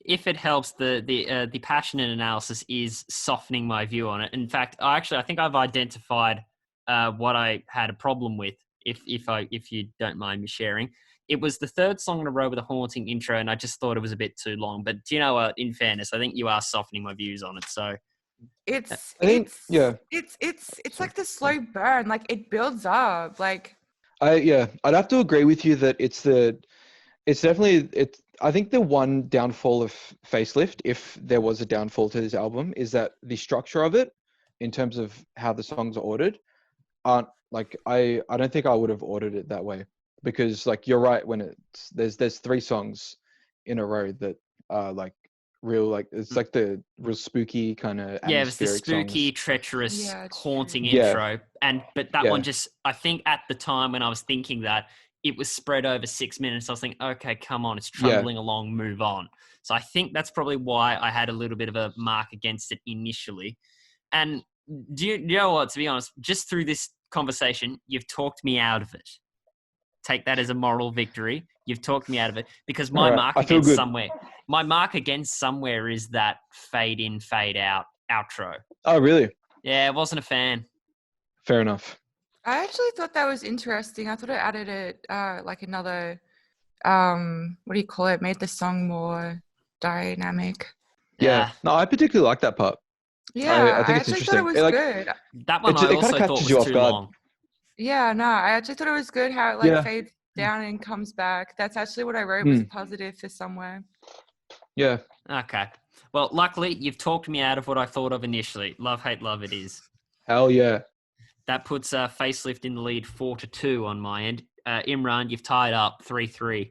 If it helps, the passionate analysis is softening my view on it. In fact, I think I've identified what I had a problem with. If you don't mind me sharing, it was the third song in a row with a haunting intro, and I just thought it was a bit too long. But do you know what? In fairness, I think you are softening my views on it. So it's like the slow burn. Like it builds up. Like I'd have to agree with you that it's definitely. I think the one downfall of Facelift, if there was a downfall to this album, is that the structure of it, in terms of how the songs are ordered, aren't like I don't think I would have ordered it that way, because like you're right, when there's 3 songs in a row that are like real, like it's like the real spooky kind of yeah, it was the atmospheric spooky, songs. treacherous, Yeah, it's haunting true. intro, but that Yeah. one just, I think at the time when I was thinking that, it was spread over 6 minutes. I was thinking, okay, come on, it's trundling along, move on. So I think that's probably why I had a little bit of a mark against it initially. And do you know what, to be honest, just through this conversation, you've talked me out of it. Take that as a moral victory. You've talked me out of it, because my mark against somewhere is that fade in, fade out outro. Oh, really? Yeah, I wasn't a fan. Fair enough. I actually thought that was interesting. I thought it added it like another what do you call it? Made the song more dynamic. Yeah. No, I particularly like that part. Yeah, I think I it's actually thought interesting. it was good. That one It I kind also of thought catches was you off too guard. long. Yeah, no, I actually thought it was good how it like fades down and comes back. That's actually what I wrote was positive for somewhere. Yeah. Okay. Well, luckily, you've talked me out of what I thought of initially. Love, Hate, Love it is. Hell yeah. That puts Facelift in the lead 4-2 on my end. Imran, you've tied up 3-3.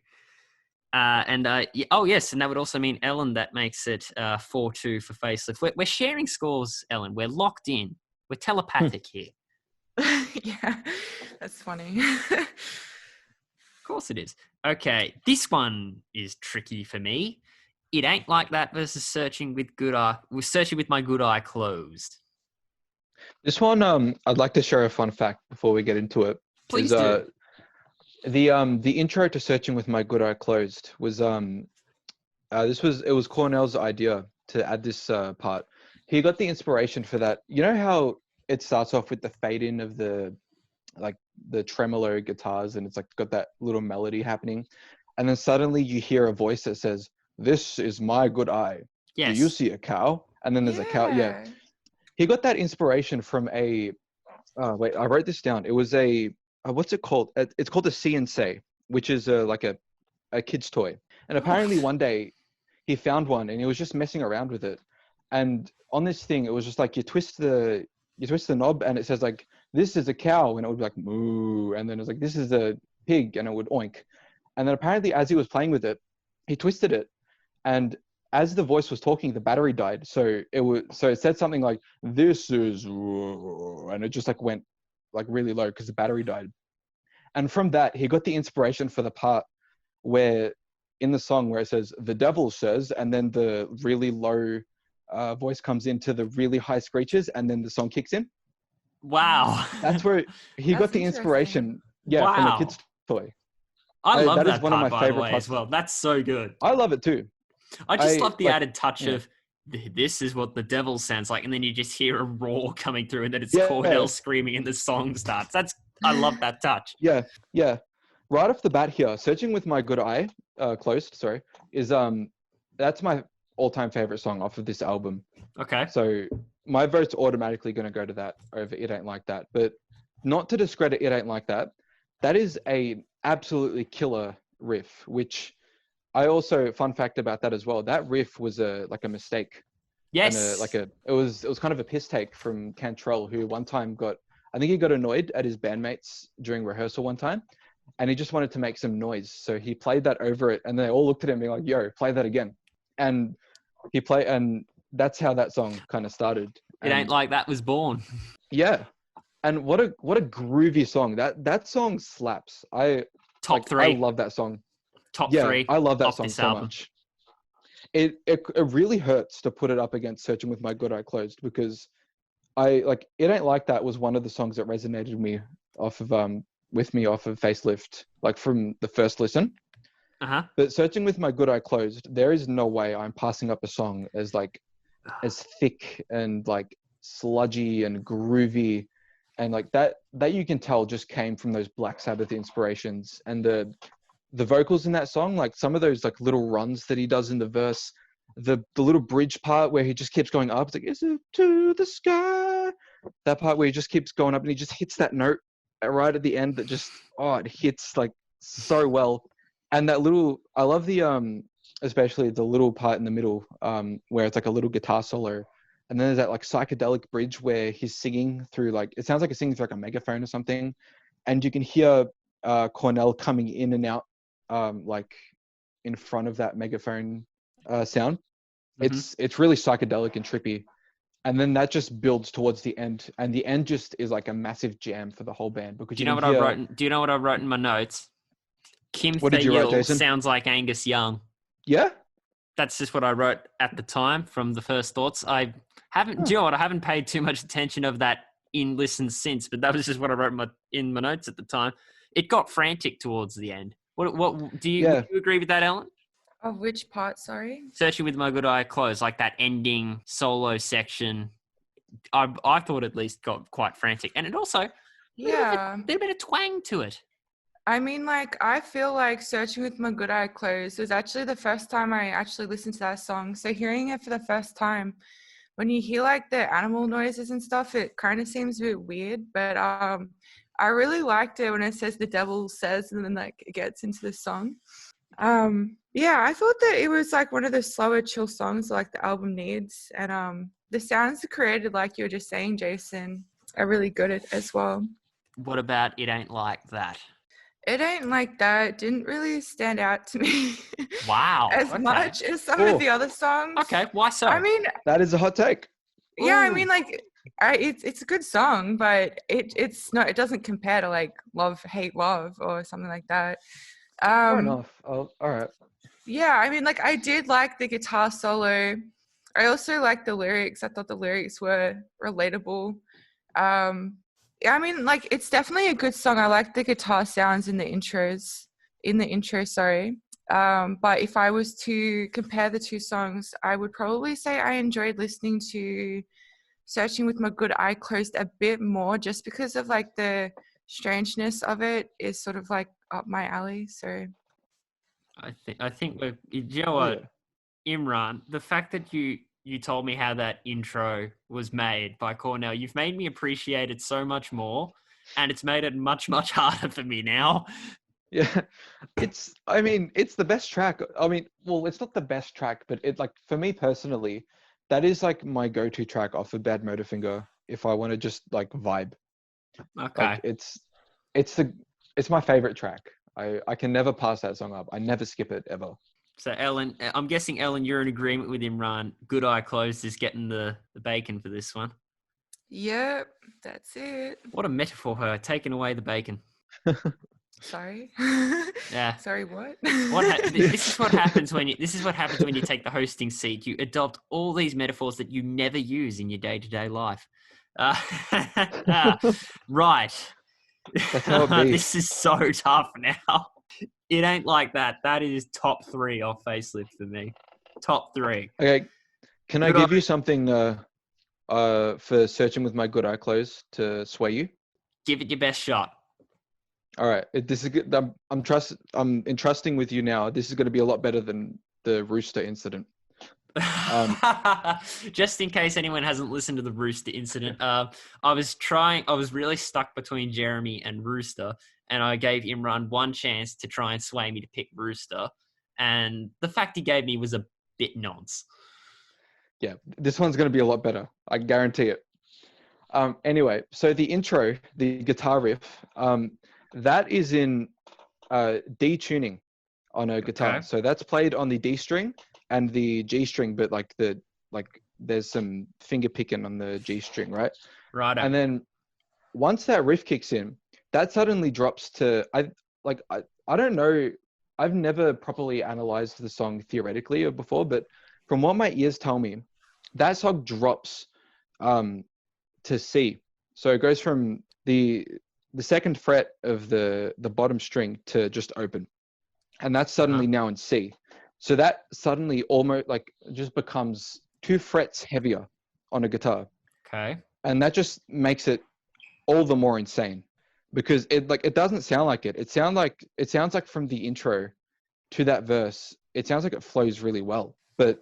And yes, and that would also mean, Ellen, that makes it 4-2 for Facelift. We're sharing scores, Ellen. We're locked in. We're telepathic here. Yeah, that's funny. Of course it is. Okay, this one is tricky for me. It Ain't Like That versus Searching with My Good Eye Closed. This one, I'd like to share a fun fact before we get into it. Please do. The intro to Searching with My Good Eye Closed was it was Cornell's idea to add this part. He got the inspiration for that. You know how it starts off with the fade in of the tremolo guitars, and it's like got that little melody happening, and then suddenly you hear a voice that says, "This is my good eye. Yes. Do you see a cow?" And then there's a cow. Yeah. He got that inspiration from I wrote this down. It was what's it called? It's called a See and Say, which is like a kid's toy. And apparently one day he found one and he was just messing around with it. And on this thing, it was just like you twist the knob and it says like, "This is a cow," and it would be like moo. And then it was like, "This is a pig," and it would oink. And then apparently as he was playing with it, he twisted it, and as the voice was talking, the battery died. So it said something like, "This is," and it just like went like really low because the battery died. And from that, he got the inspiration for the part where in the song where it says, "The devil says," and then the really low voice comes into the really high screeches, and then the song kicks in. Wow. That's where he got the inspiration. Yeah, from a kid's toy. I love that is one part, of my by the favorite way, parts as well. That's so good. I love it too. I just love the added touch of, "This is what the devil sounds like," and then you just hear a roar coming through, and then it's Cornell screaming, and the song starts. I love that touch. Yeah. Right off the bat here, Searching with My Good Eye Closed, is that's my all-time favorite song off of this album. Okay. So my vote's automatically going to go to that over It Ain't Like That. But not to discredit It Ain't Like That, that is a absolutely killer riff, which I also, fun fact about that as well. That riff was a mistake. Yes. And it was kind of a piss take from Cantrell, who one time I think he got annoyed at his bandmates during rehearsal one time, and he just wanted to make some noise. So he played that over it, and they all looked at him being like, "Yo, play that again." And and that's how that song kind of started. It Ain't Like That was born. Yeah. And what a groovy song. That song slaps. Top 3. I love that song. Top 3. I love that song this so album. much. It really hurts to put it up against Searching with My Good Eye Closed, because It Ain't Like That was one of the songs that resonated with me off of Facelift, like from the first listen. Uh-huh. But Searching with My Good Eye Closed, there is no way I'm passing up a song as thick and like sludgy and groovy, and like that you can tell just came from those Black Sabbath inspirations. And the vocals in that song, like some of those like little runs that he does in the verse, the little bridge part where he just keeps going up, it's like, is it to the sky? That part where he just keeps going up and he just hits that note right at the end that just, it hits like so well. And that little, I love the especially the little part in the middle where it's like a little guitar solo, and then there's that like psychedelic bridge where he's singing through, like, it sounds like he's singing through like a megaphone or something, and you can hear Cornell coming in and out like in front of that megaphone sound. Mm-hmm. It's really psychedelic and trippy, and then that just builds towards the end, and the end just is like a massive jam for the whole band. Because do you know what I wrote in my notes? Kim Thayil sounds like Angus Young. Yeah, that's just what I wrote at the time from the first thoughts. I haven't, do you know what? I haven't paid too much attention of that in listens since, but that was just what I wrote in my notes at the time. It got frantic towards the end. What do you agree with that, Ellen? Of which part? Sorry. Searching with My Good Eye Closed, like that ending solo section. I thought at least got quite frantic, and it also a bit of twang to it. I mean, like, I feel like Searching with My Good Eye Closed was actually the first time I actually listened to that song. So hearing it for the first time, when you hear like the animal noises and stuff, it kind of seems a bit weird. But I really liked it when it says "the devil says" and then like it gets into the song. I thought that it was like one of the slower, chill songs like the album needs. And the sounds created, like you were just saying, Jason, are really good as well. What about It Ain't Like That? It Ain't Like That didn't really stand out to me. Wow. as much as some of the other songs. Okay, why so? I mean, that is a hot take. Yeah, I mean, like, it's a good song, but it's not. It doesn't compare to like Love, Hate, Love or something like that. Fair enough. All right. Yeah, I mean, like, I did like the guitar solo. I also liked the lyrics. I thought the lyrics were relatable. I mean, like, it's definitely a good song. I like the guitar sounds in the intro, sorry. But if I was to compare the two songs, I would probably say I enjoyed listening to Searching with My Good Eye Closed a bit more, just because of like the strangeness of it is sort of like up my alley. So I think you know what, Imran, the fact that you told me how that intro was made by Cornell, you've made me appreciate it so much more, and it's made it much, much harder for me now. Yeah, it's the best track. I mean, well, it's not the best track, but it, like, for me personally, that is like my go-to track off of Badmotorfinger if I want to just like vibe. Okay. Like, it's my favorite track. I can never pass that song up. I never skip it ever. So Ellen, I'm guessing Ellen, you're in agreement with Imran. Good Eye Closed is getting the bacon for this one. Yep, that's it. What a metaphor, her taking away the bacon. Sorry. Yeah. Sorry, what? This is what happens when you take the hosting seat. You adopt all these metaphors that you never use in your day-to-day life. Right. That's how it be. This is so tough now. It Ain't Like That. That is top 3 off Facelift for me. Top 3. Okay. Can I give you something for Searching with My Good Eye Closed to sway you? Give it your best shot. All right. This is good. I'm entrusting with you now. This is going to be a lot better than the Rooster incident. Just in case anyone hasn't listened to the Rooster incident, I was really stuck between Jeremy and Rooster, and I gave Imran one chance to try and sway me to pick Rooster, and the fact he gave me was a bit nonce. Yeah, this one's going to be a lot better. I guarantee it. Anyway, so the intro, the guitar riff, that is in D tuning on a guitar. Okay. So that's played on the D string and the G string, but like there's some finger picking on the G string, right? Right. And then once that riff kicks in, that suddenly drops to I don't know. I've never properly analyzed the song theoretically or before, but from what my ears tell me, that song drops to C. So it goes from the second fret of the bottom string to just open. And that's suddenly now in C. So that suddenly almost like just becomes 2 frets heavier on a guitar. Okay. And that just makes it all the more insane because it doesn't sound like it. It sounds like from the intro to that verse, it sounds like it flows really well. But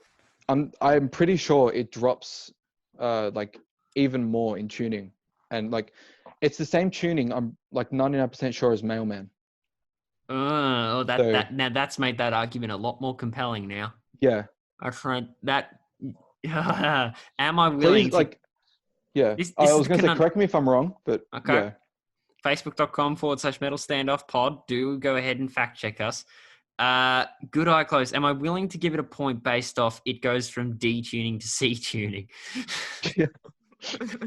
I'm pretty sure it drops like even more in tuning. And like it's the same tuning, I'm like 99% sure, as Mailman. Now that's made that argument a lot more compelling now. Yeah. I tried that. Am I willing Please, to? Yeah. This I is was going to say, correct me if I'm wrong, but Okay. yeah. Facebook.com/Metal Standoff Pod. Do go ahead and fact check us. Good eye close. Am I willing to give it a point based off it goes from D tuning to C tuning? Yeah.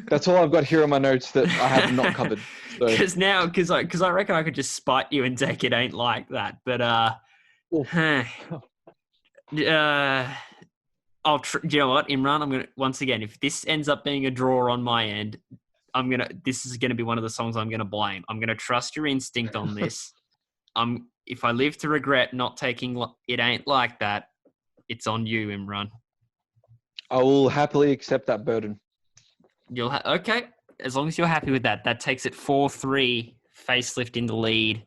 That's all I've got here on my notes that I have not covered. Because I reckon I could just spite you and take it ain't like that. But you know what, Imran? I'm gonna once again, if this ends up being a draw on my end, this is gonna be one of the songs I'm gonna blame. I'm gonna trust your instinct on this. If I live to regret not taking it ain't like that, it's on you, Imran. I will happily accept that burden. Okay, as long as you're happy with that. That takes it 4-3. Facelift in the lead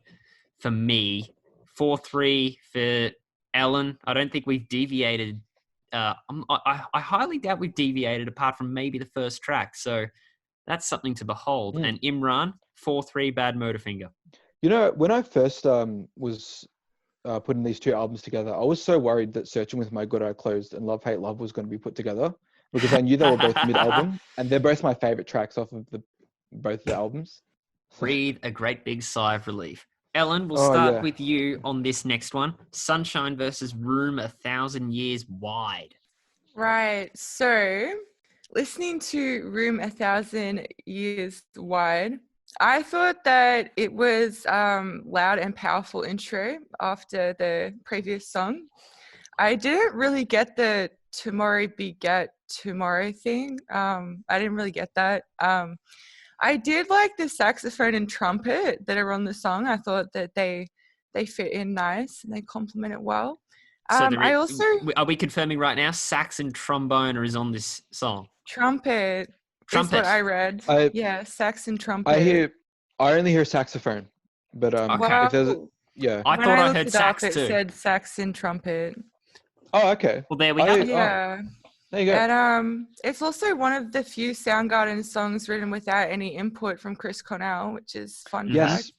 for me. 4-3 for Ellen. I don't think we've deviated. I highly doubt we've deviated apart from maybe the first track. So that's something to behold. And Imran, 4-3, Badmotorfinger. You know, when I first was putting these 2 albums together, I was so worried that Searching with My Good Eye Closed and Love Hate Love was going to be put together because I knew they were both mid-album and they're both my favorite tracks off of both of the albums. Breathe a great big sigh of relief. Ellen, we'll start with you on this next one. Sunshine versus Room 1,000 Years Wide. Right. So listening to Room 1,000 Years Wide, I thought that it was loud and powerful intro after the previous song. I didn't really get the Tomorrow Beget Tomorrow thing. I didn't really get that. I did like the saxophone and trumpet that are on the song. I thought that they fit in nice and they complement it well. Are we confirming right now sax and trombone is on this song? Trumpet. That's what I read. Sax and trumpet. I only hear saxophone, but if there's I thought I heard sax too. It said sax and trumpet. Oh, okay. Well, there we have it. Yeah. There you go. And it's also one of the few Soundgarden songs written without any input from Chris Cornell, which is fun. Yes, fact.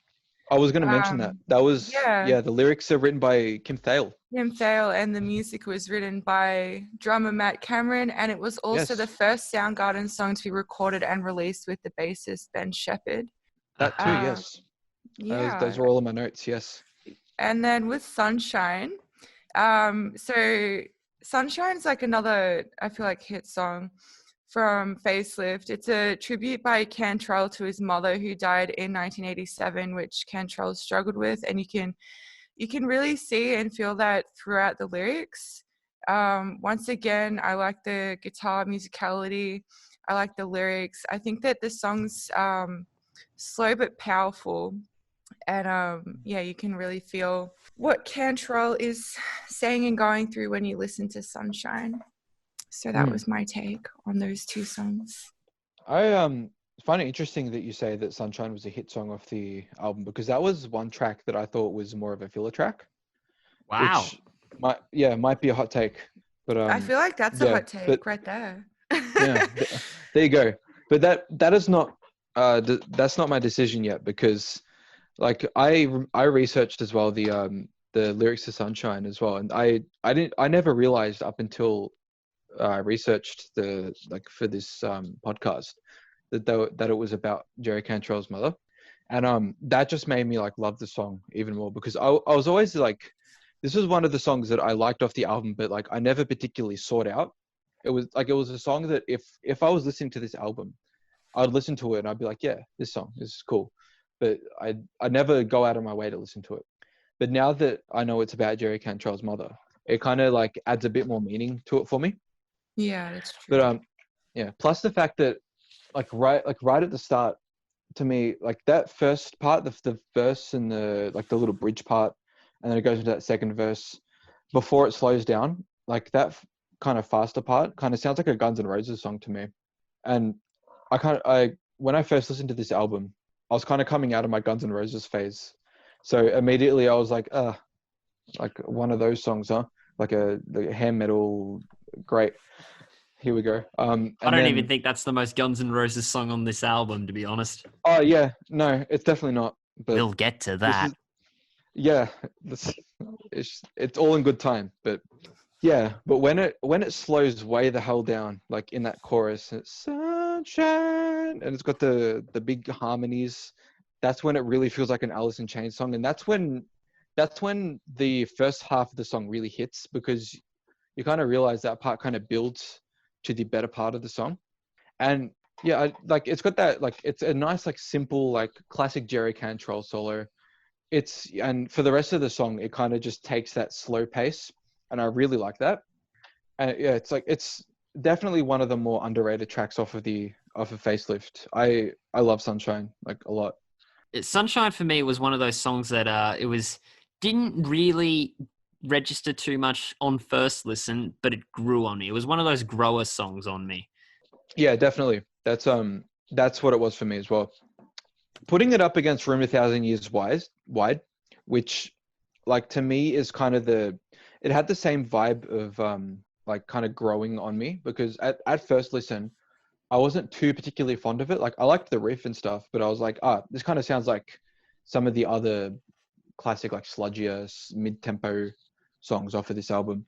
I was going to mention that. That was the lyrics are written by Kim Thale. And the music was written by drummer Matt Cameron, and it was also the first Soundgarden song to be recorded and released with the bassist Ben Shepherd. That too, yes. Yeah. Those are all in my notes, yes. And then with Sunshine, so Sunshine's like another, I feel like, hit song from Facelift. It's a tribute by Cantrell to his mother who died in 1987, which Cantrell struggled with, and you can really see and feel that throughout the lyrics. Once again, I like the guitar musicality. I like the lyrics. I think that the song's slow but powerful. And you can really feel what Cantrell is saying and going through when you listen to Sunshine. So that was my take on those 2 songs. I find it interesting that you say that Sunshine was a hit song off the album, because that was one track that I thought was more of a filler track. Wow. Which might be a hot take, but I feel like that's a hot take right there. There you go. But that is not that's not my decision yet, because like I researched as well the the lyrics to Sunshine as well, and I never realized up until I researched for this podcast that it was about Jerry Cantrell's mother, and that just made me like love the song even more because I was always like, this was one of the songs that I liked off the album, but like I never particularly sought out. It was a song that if I was listening to this album, I'd listen to it and I'd be like, yeah, this song is cool, but I'd never go out of my way to listen to it. But now that I know it's about Jerry Cantrell's mother, it kind of like adds a bit more meaning to it for me. Yeah, that's true. But yeah. Plus the fact that right at the start, to me, like that first part, the verse and the little bridge part, and then it goes into that second verse before it slows down. Like that kind of faster part kind of sounds like a Guns N' Roses song to me. And when I first listened to this album, I was kind of coming out of my Guns N' Roses phase. So immediately I was like one of those songs, huh? Like the hair metal, great. Here we go. I don't even think that's the most Guns N' Roses song on this album, to be honest. Oh yeah, no, it's definitely not. But we'll get to that. It's all in good time. But yeah, but when it slows way the hell down, like in that chorus, it's sunshine, and it's got the big harmonies. That's when it really feels like an Alice in Chains song, and that's when the first half of the song really hits, because you kind of realize that part kind of builds to the better part of the song. And yeah, it's got that, like, it's a nice, like, simple, like, classic Jerry Cantrell solo. And for the rest of the song, it kind of just takes that slow pace, and I really like that. And yeah, it's definitely one of the more underrated tracks off of Facelift. I love Sunshine, like, a lot. Sunshine for me was one of those songs that didn't really register too much on first listen, but it grew on me. It was one of those grower songs on me. Yeah, definitely. That's what it was for me as well. Putting it up against Room 1,000 Years Wide, which, like, to me is kind of it had the same vibe of like kind of growing on me, because at first listen, I wasn't too particularly fond of it. Like, I liked the riff and stuff, but I was like, this kind of sounds like some of the other classic, like, sludgier mid-tempo songs off of this album.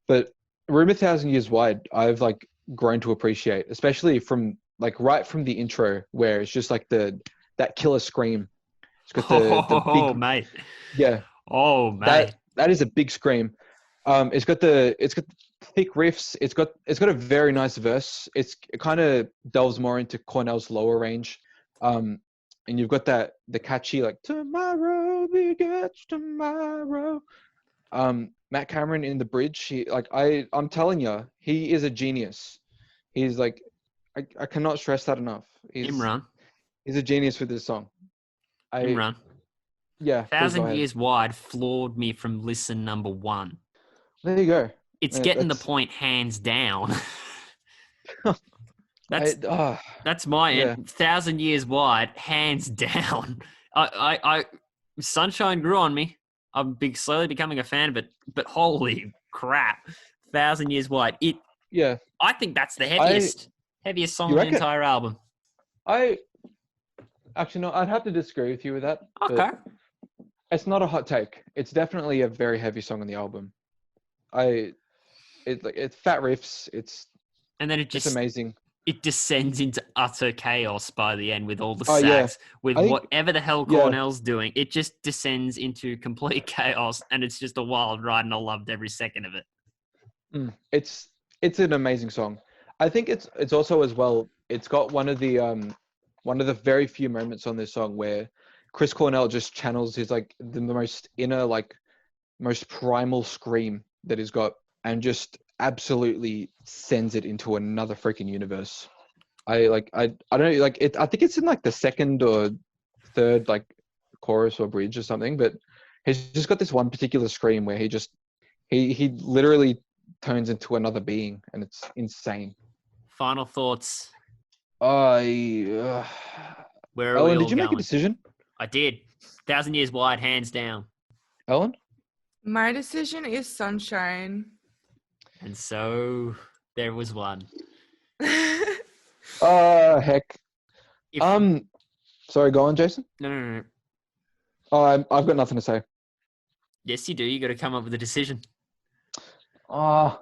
But Room 1,000 Years Wide, I've like grown to appreciate, especially from like right from the intro, where it's just like that killer scream. It's got the big, mate. Yeah. Oh, mate. That is a big scream. It's got thick riffs. It's got a very nice verse. It kind of delves more into Cornell's lower range. And you've got the catchy, like, tomorrow begets tomorrow. Matt Cameron in the bridge, I'm telling you, he is a genius. He's like, I cannot stress that enough. Imran. He's a genius with this song. Imran. Yeah. 1,000 Years Wide floored me from listen number 1. There you go. It's getting the point hands down. That's my end. 1,000 Years Wide, hands down. I Sunshine grew on me. I'm slowly becoming a fan of it, but holy crap, 1,000 Years Wide. I think that's the heaviest song on the entire album. Actually, no, I'd have to disagree with you with that. Okay. It's not a hot take. It's definitely a very heavy song on the album. It's fat riffs. It's amazing. It descends into utter chaos by the end with all the sax, with whatever the hell Cornell's doing. It just descends into complete chaos, and it's just a wild ride, and I loved every second of it. It's an amazing song. I think it's also, as well, it's got one of the very few moments on this song where Chris Cornell just channels his, like, the most inner, like, most primal scream that he's got, and just absolutely sends it into another freaking universe. I don't know, like, I think it's in, like, the second or third, like, chorus or bridge or something, but he's just got this one particular scream where he literally turns into another being, and it's insane. Final thoughts. Ellen, did you make a decision? I did. 1,000 Years Wide, hands down. Ellen? My decision is Sunshine. And so there was one. Heck. Sorry, go on, Jason. No. I've got nothing to say. Yes, you do. You got to come up with a decision. Ah,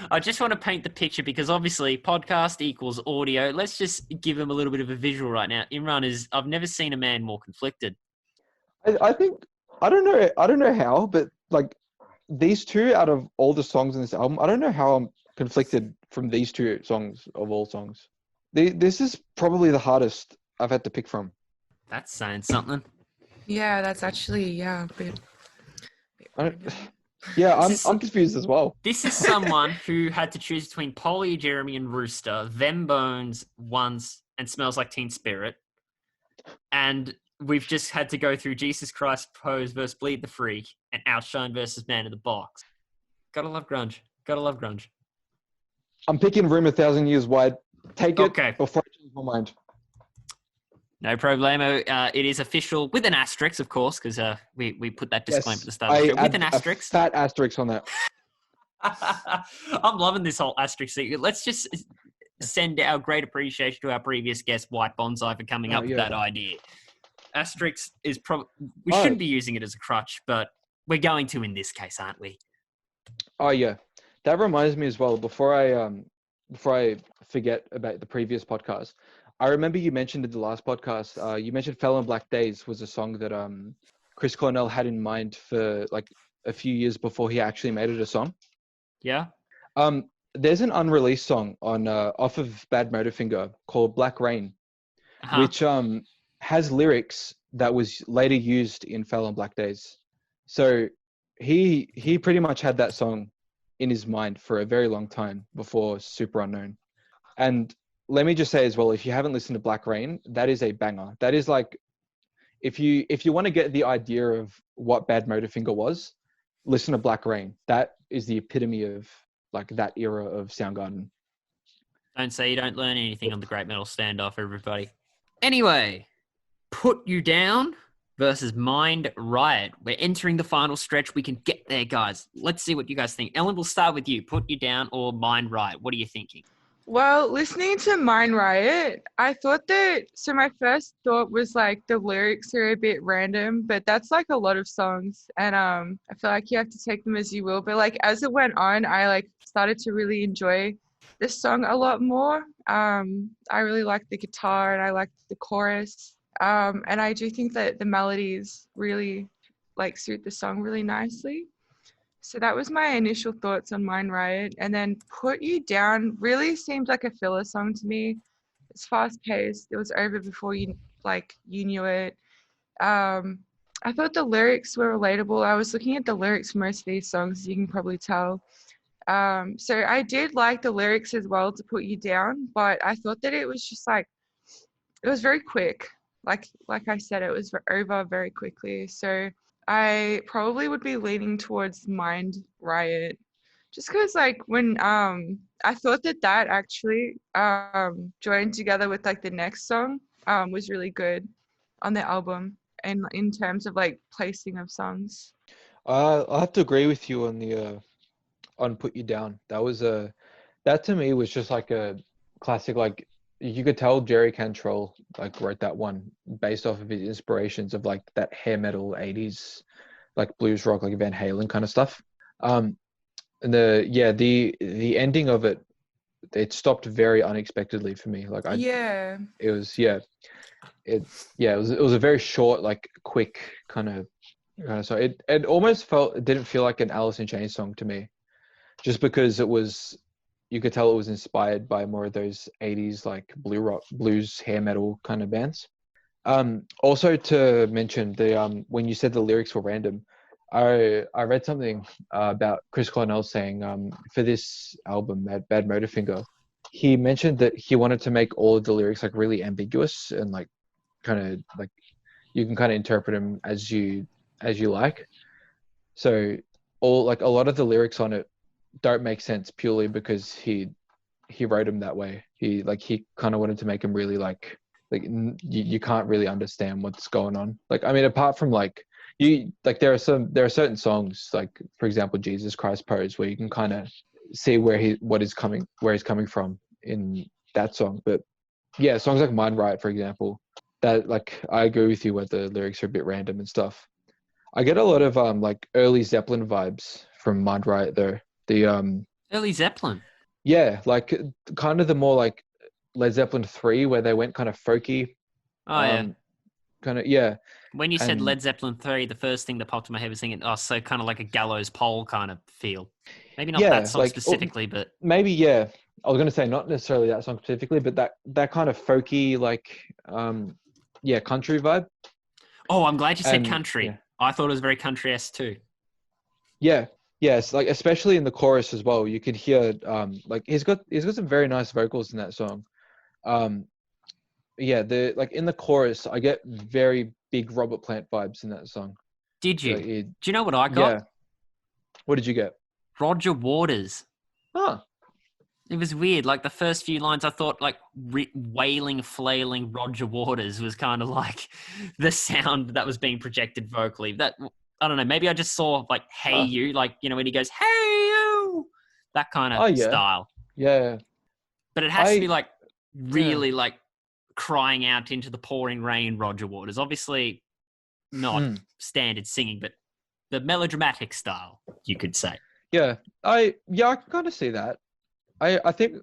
I just want to paint the picture because obviously podcast equals audio. Let's just give them a little bit of a visual right now. I've never seen a man more conflicted. I think I don't know how, but like these two out of all the songs in this album, I don't know how I'm conflicted from these two songs of all songs. This is probably the hardest I've had to pick from. That's saying something. Yeah, that's actually a bit. I don't, yeah, I'm confused as well. This is someone who had to choose between Polly, Jeremy, and Rooster, Them Bones, Once, and Smells Like Teen Spirit. And we've just had to go through Jesus Christ Pose versus Bleed the Freak and Outshine versus Man in the Box. Gotta love grunge. Gotta love grunge. I'm picking Room 1,000 Years Wide. Take it Okay. before I change my mind. No problemo. It is official with an asterisk, of course, because we put that disclaimer at the start of the show with an asterisk. A fat asterisk on that. I'm loving this whole asterisk thing. Let's just send our great appreciation to our previous guest, White Bonsai, for coming up with that idea. Asterisk is probably... We shouldn't be using it as a crutch, but we're going to in this case, aren't we? Oh, yeah. That reminds me as well, before I forget about the previous podcast, I remember you mentioned in the last podcast, you mentioned Fell on Black Days was a song that Chris Cornell had in mind for like a few years before he actually made it a song. Yeah. There's an unreleased song on off of Badmotorfinger called Black Rain, which has lyrics that was later used in Fell on Black Days. So he pretty much had that song in his mind for a very long time before Super Unknown. And let me just say as well, if you haven't listened to Black Rain, that is a banger. That is like, if you want to get the idea of what Badmotorfinger was, listen to Black Rain. That is the epitome of like that era of Soundgarden. Don't say you don't learn anything on the Great Metal Standoff, everybody. Anyway, Put You Down versus Mind Riot. We're entering the final stretch. We can get there, guys. Let's see what you guys think. Ellen, we'll start with you. Put You Down or Mind Riot? What are you thinking? Well, listening to Mind Riot, I thought that, so my first thought was like the lyrics are a bit random, but that's like a lot of songs. And I feel like you have to take them as you will. But like as it went on, I like started to really enjoy this song a lot more. I really liked the guitar and I liked the chorus. And I do think that the melodies really like suit the song really nicely. So that was my initial thoughts on Mind Riot. And then Put You Down really seemed like a filler song to me. It's fast paced. It was over before you knew it. I thought the lyrics were relatable. I was looking at the lyrics for most of these songs, you can probably tell. So I did like the lyrics as well to Put You Down, but I thought that it was just like, it was very quick. Like I said, it was over very quickly. So I probably would be leaning towards Mind Riot, just because like when I thought that actually joined together with like the next song was really good on the album, and in terms of like placing of songs. I have to agree with you on the on Put You Down. That to me was just like a classic. Like you could tell Jerry Cantrell like wrote that one based off of his inspirations of like that hair metal 80s like blues rock, like Van Halen kind of stuff. And the ending of it stopped very unexpectedly for me. Like it was a very short, like quick kind of song. It almost it didn't feel like an Alice in Chains song to me, just because you could tell it was inspired by more of those 80s like blues hair metal kind of bands. Also to mention when you said the lyrics were random, I read something about Chris Cornell saying for this album, Badmotorfinger, he mentioned that he wanted to make all of the lyrics like really ambiguous and like kind of like you can kind of interpret them as you like. So a lot of the lyrics on it don't make sense purely because he wrote them that way. He kind of wanted to make them really like you can't really understand what's going on. Like I mean, apart from like there are certain songs like for example Jesus Christ Pose where you can kind of see where he's coming from in that song. But yeah, songs like Mind Riot, for example, that like I agree with you where the lyrics are a bit random and stuff. I get a lot of like early Zeppelin vibes from Mind Riot though. The Early Zeppelin. yeah, like kind of the more like Led Zeppelin 3 where they went kind of folky. Oh yeah. Kind of yeah. When you said And Led Zeppelin 3, the first thing that popped in my head was thinking, oh, so kind of like a gallows pole kind of feel. Maybe not that yeah, song like specifically, but maybe yeah. I was gonna say not necessarily that song specifically, but that kind of folky like yeah, country vibe. oh, I'm glad you said And country. yeah. I thought it was very country-esque too. Yeah. Yes, like especially in the chorus as well. You could hear like he's got some very nice vocals in that song. Um yeah, the like in the chorus I get very big Robert Plant vibes in that song. Did you? Like, Do you know what I got? yeah. What did you get? Roger Waters. Huh. It was weird. Like the first few lines, I thought like wailing, flailing Roger Waters was kind of like the sound that was being projected vocally. That I don't know. Maybe I just saw like "Hey Huh. You," like when he goes "Hey You," that kind of Oh yeah. style. Yeah. But it has to be I like really like crying out into the pouring rain, Roger Waters. Obviously, not standard singing, but the melodramatic style, you could say. Yeah. I can kind of see that. I think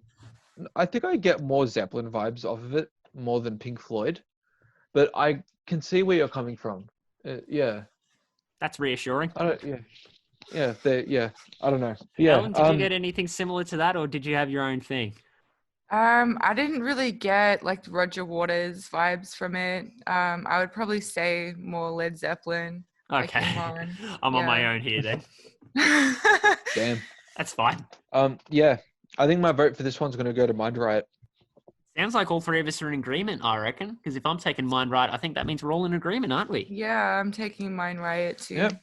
I get more Zeppelin vibes off of it more than Pink Floyd, but I can see where you're coming from. Yeah. That's reassuring. I don't. Yeah. I don't know. Yeah. Ellen, did you get anything similar to that, or did you have your own thing? I didn't really get like Roger Waters vibes from it. I would probably say more Led Zeppelin. like Okay, Imran. I'm on my Yeah. own here then. Damn. That's fine. Yeah. I think my vote for this one's gonna go to Mind Riot. Sounds like all three of us are in agreement, I reckon. Because if I'm taking mine right, I think that means we're all in agreement, aren't we? Yeah, I'm taking Mind Riot too. Yep.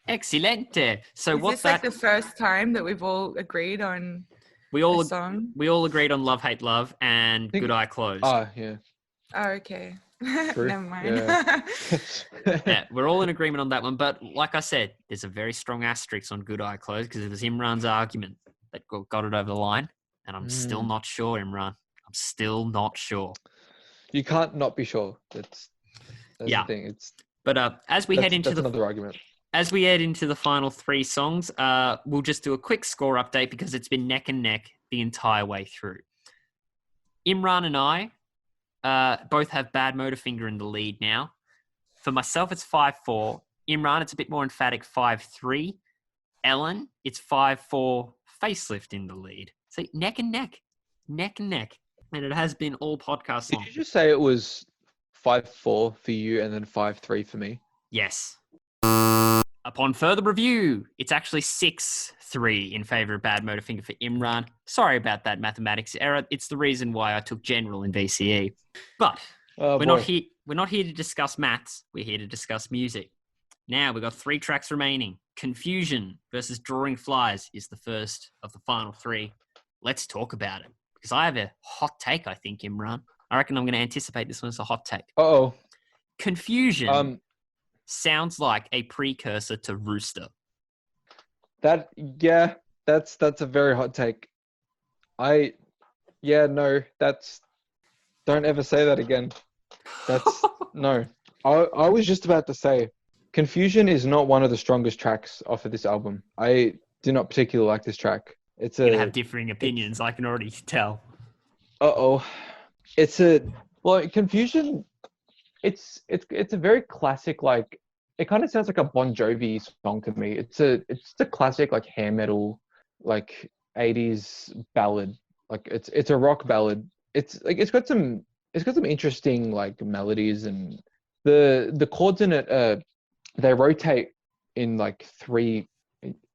Excellente. So Is what's this like that? the first time that we've all agreed on We a all song? we all agreed on Love Hate Love and Think- Good Eye Closed. Yeah. Oh, okay. True. Never mind. Yeah, we're all in agreement on that one. But like I said, there's a very strong asterisk on Good Eye Closed because it was Imran's argument that got it over the line. And I'm still not sure, Imran. I'm still not sure. You can't not be sure. That's Yeah. the thing. It's But as we head into another argument. As we head into the final three songs, we'll just do a quick score update because it's been neck and neck the entire way through. Imran and I both have Badmotorfinger in the lead now. For myself, it's 5-4. Imran, it's a bit more emphatic, 5-3. Ellen, it's 5-4. Facelift in the lead. So neck and neck. Neck and neck. And it has been all podcast long. Did you just say it was 5-4 for you and then 5-3 for me? Yes. Upon further review, it's actually 6-3 in favor of Badmotorfinger for Imran. Sorry about that mathematics error. It's the reason why I took general in VCE. But we're not here to discuss maths. We're here to discuss music. Now we've got 3 tracks remaining. Confusion versus Drawing Flies is the first of the final 3. Let's talk about it. Because I have a hot take, I think, Imran. I reckon I'm going to anticipate this one as a hot take. Uh-oh. Confusion sounds like a precursor to Rooster. That's a very hot take. Don't ever say that again. That's no. I was just about to say Confusion is not one of the strongest tracks off of this album. I do not particularly like this track. It's You're going to have differing opinions, I can already tell. Confusion, it's a very classic, like, it kind of sounds like a Bon Jovi song to me. It's a classic, like, hair metal, like 80s ballad. Like it's a rock ballad. It's got some interesting, like, melodies, and the chords in it they rotate in like three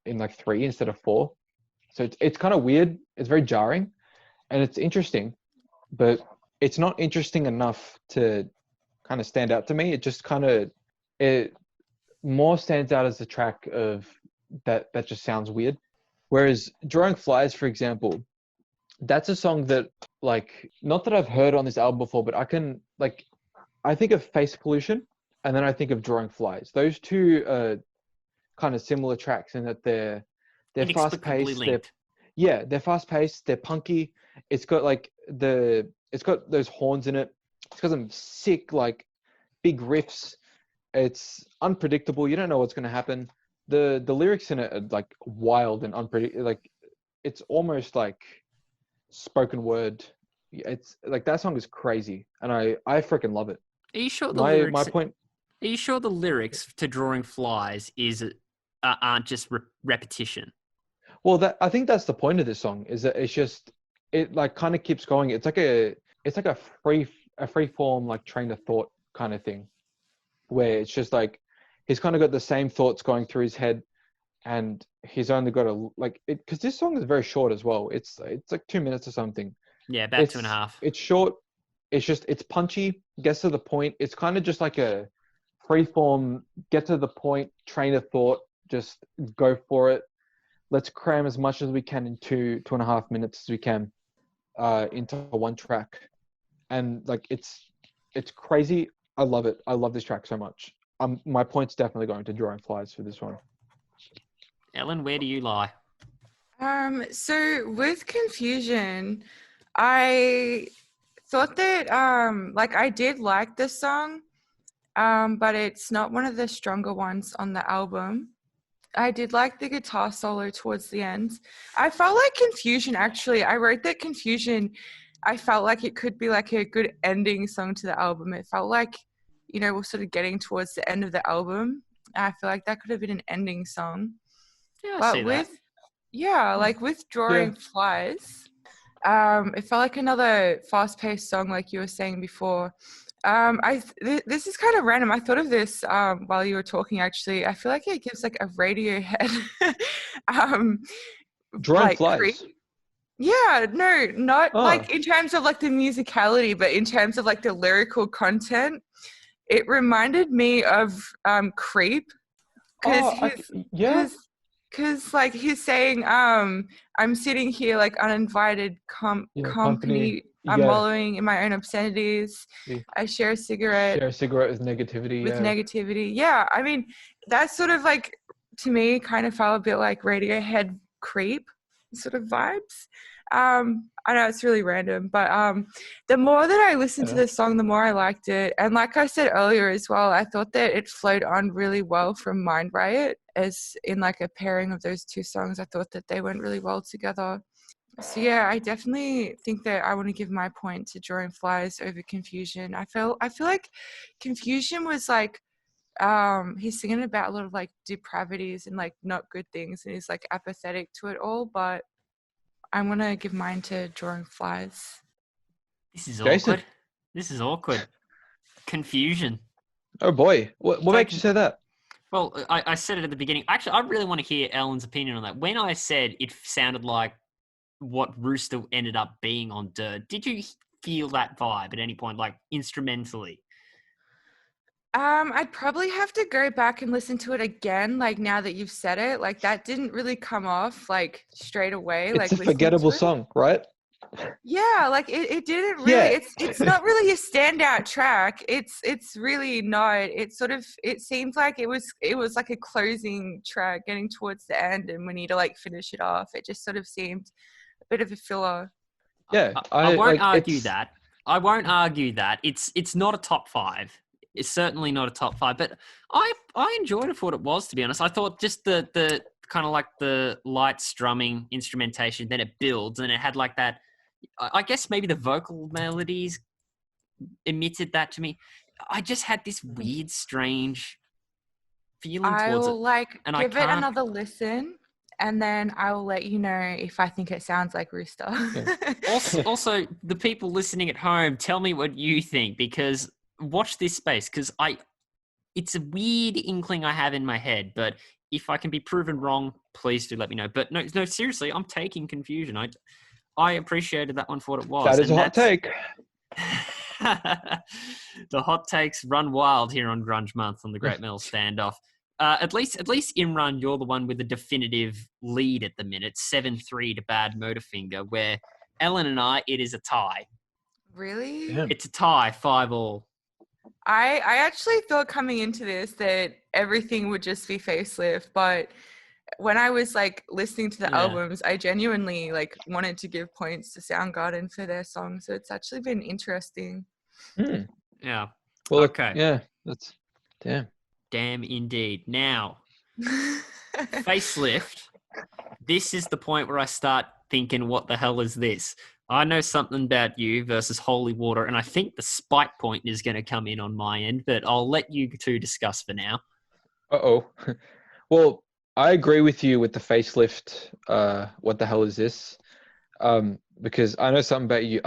instead of 4. So it's kind of weird. It's very jarring, and it's interesting, but it's not interesting enough to kind of stand out to me. It just it more stands out as a track of that just sounds weird. Whereas Drawing Flies, for example, that's a song that, like, not that I've heard on this album before, but I think of Face Pollution and then I think of Drawing Flies. Those two are kind of similar tracks in that they're fast paced. They're fast paced. They're punky. It's got it's got those horns in it. It's got some sick, like, big riffs. It's unpredictable. You don't know what's going to happen. The lyrics in it are like wild and unpredictable. Like it's almost like spoken word. It's like that song is crazy, and I freaking love it. Are you sure the My lyrics? point. Are you sure the lyrics to Drawing Flies aren't just repetition? Well, that I think that's the point of this song is that it like kind of keeps going. It's like a free form like train of thought kind of thing, where it's just like he's kind of got the same thoughts going through his head, and he's only got a like it because this song is very short as well. It's like 2 minutes or something. Yeah, about 2.5. It's short. It's punchy, gets to the point. It's kind of just like a free form, get to the point, train of thought, just go for it. Let's cram as much as we can in 2.5 minutes as we can into one track. And like it's crazy. I love it. I love this track so much. My point's definitely going to Drawing Flies for this one. Ellen, where do you lie? So with Confusion, I thought that like I did like this song, but it's not one of the stronger ones on the album. I did like the guitar solo towards the end. I felt like Confusion, actually. I wrote that Confusion, I felt like it could be like a good ending song to the album. It felt like, you know, we're sort of getting towards the end of the album. I feel like that could have been an ending song. Yeah, I But see that. like with Drawing Flies, it felt like another fast-paced song, like you were saying before. This is kind of random. I thought of this while you were talking. Actually, I feel like it gives like a Radiohead, Drawing like Flies. Yeah, no, not Oh. like in terms of like the musicality, but in terms of like the lyrical content. It reminded me of Creep, because like he's saying I'm sitting here like uninvited company. I'm wallowing in my own obscenities. Yeah. I share a cigarette with negativity. Yeah, I mean that's sort of like, to me, kind of felt a bit like Radiohead Creep sort of vibes. I know it's really random, but the more that I listened to this song, the more I liked it. And like I said earlier as well, I thought that it flowed on really well from Mind Riot, as in like a pairing of those two songs. I thought that they went really well together. So yeah, I definitely think that I want to give my point to Drawing Flies over Confusion. I feel like Confusion was like, he's singing about a lot of like depravities and like not good things, and he's like apathetic to it all, but I'm going to give mine to Drawing Flies. This is Jason. awkward. This is awkward. Confusion. Oh boy. What makes you say that? Well, I said it at the beginning. Actually, I really want to hear Ellen's opinion on that. When I said it sounded like what Rooster ended up being on Dirt, did you feel that vibe at any point, like instrumentally? I'd probably have to go back and listen to it again. Like now that you've said it, like that didn't really come off like straight away. It's like a forgettable song, right? Yeah, like it didn't really. Yeah. It's not really a standout track. It's really not. It seems like it was like a closing track getting towards the end, and we need to like finish it off. It just sort of seemed a bit of a filler. Yeah, I won't argue that. I won't argue that. It's not a top 5. It's certainly not a top 5, but I enjoyed it for what it was, to be honest. I thought just the kind of like the light strumming instrumentation, then it builds, and it had like that, I guess maybe the vocal melodies emitted that to me. I just had this weird, strange feeling towards it. I'll like give it another listen, and then I will let you know if I think it sounds like Rooster. also, the people listening at home, tell me what you think, because watch this space, because it's a weird inkling I have in my head, but if I can be proven wrong, please do let me know. But no, seriously, I'm taking Confusion. I appreciated that one for what it was. That is a hot take. The hot takes run wild here on Grunge Month on the Great Metal Standoff. At least Imran, you're the one with the definitive lead at the minute, 7-3 to Badmotorfinger, where Ellen and I, it is a tie. Really? Yeah. It's a tie, 5-all. I actually thought coming into this that everything would just be Facelift, but when I was like listening to the albums, I genuinely like wanted to give points to Soundgarden for their songs. So it's actually been interesting. Yeah. Well, okay. Yeah. That's damn. Damn indeed. Now, Facelift. This is the point where I start thinking, what the hell is this? I Know Something About You versus Holy Water, and I think the spike point is going to come in on my end, but I'll let you two discuss for now. Uh-oh. Well, I agree with you with the Facelift. What the hell is this? Because I Know Something About You.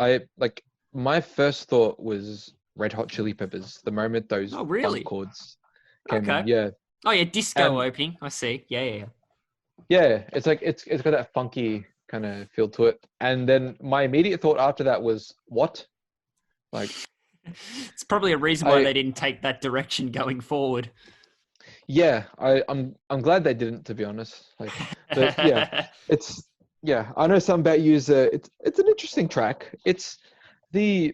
My first thought was Red Hot Chili Peppers. The moment those really? funk chords came in, Okay. yeah. Oh yeah, disco opening. I see. Yeah. Yeah, it's like it's got that funky kind of feel to it. And then my immediate thought after that was, what? Like, it's probably a reason why they didn't take that direction going forward. Yeah, I'm glad they didn't, to be honest. Like, but yeah, I Know Something About You is it's an interesting track. It's I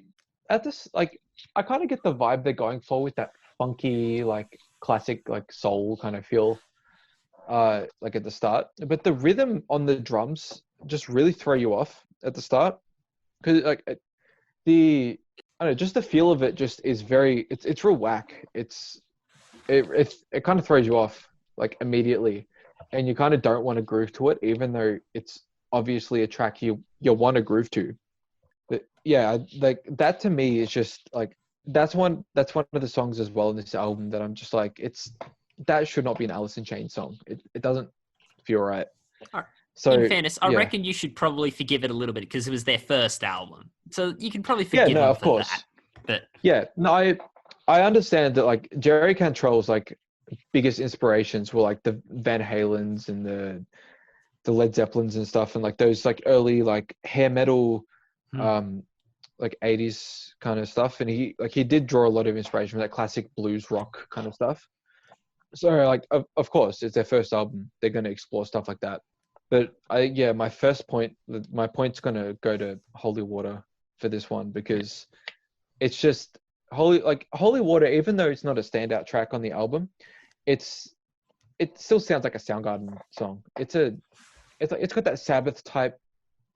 kind of get the vibe they're going for with that funky, like classic, like soul kind of feel, like at the start. But the rhythm on the drums just really throw you off at the start, because I don't know, just the feel of it just is it's real whack. It kind of throws you off like immediately, and you kind of don't want to groove to it, even though it's obviously a track you want to groove to. But yeah, like that to me is just like that's one of the songs as well in this album that I'm just like, that should not be an Alice in Chains song. It doesn't feel right. So in fairness, I reckon you should probably forgive it a little bit because it was their first album, so you can probably forgive them of for course. that. But yeah, no, I understand that, like, Jerry Cantrell's like biggest inspirations were like the Van Halens and the Led Zeppelins and stuff, and like those like early like hair metal, like 80s kind of stuff. And he did draw a lot of inspiration from that classic blues rock kind of stuff. So like of course it's their first album, they're going to explore stuff like that. But my point's going to go to Holy Water for this one, because it's just Holy Water, even though it's not a standout track on the album, it still sounds like a Soundgarden song. It's got that Sabbath type,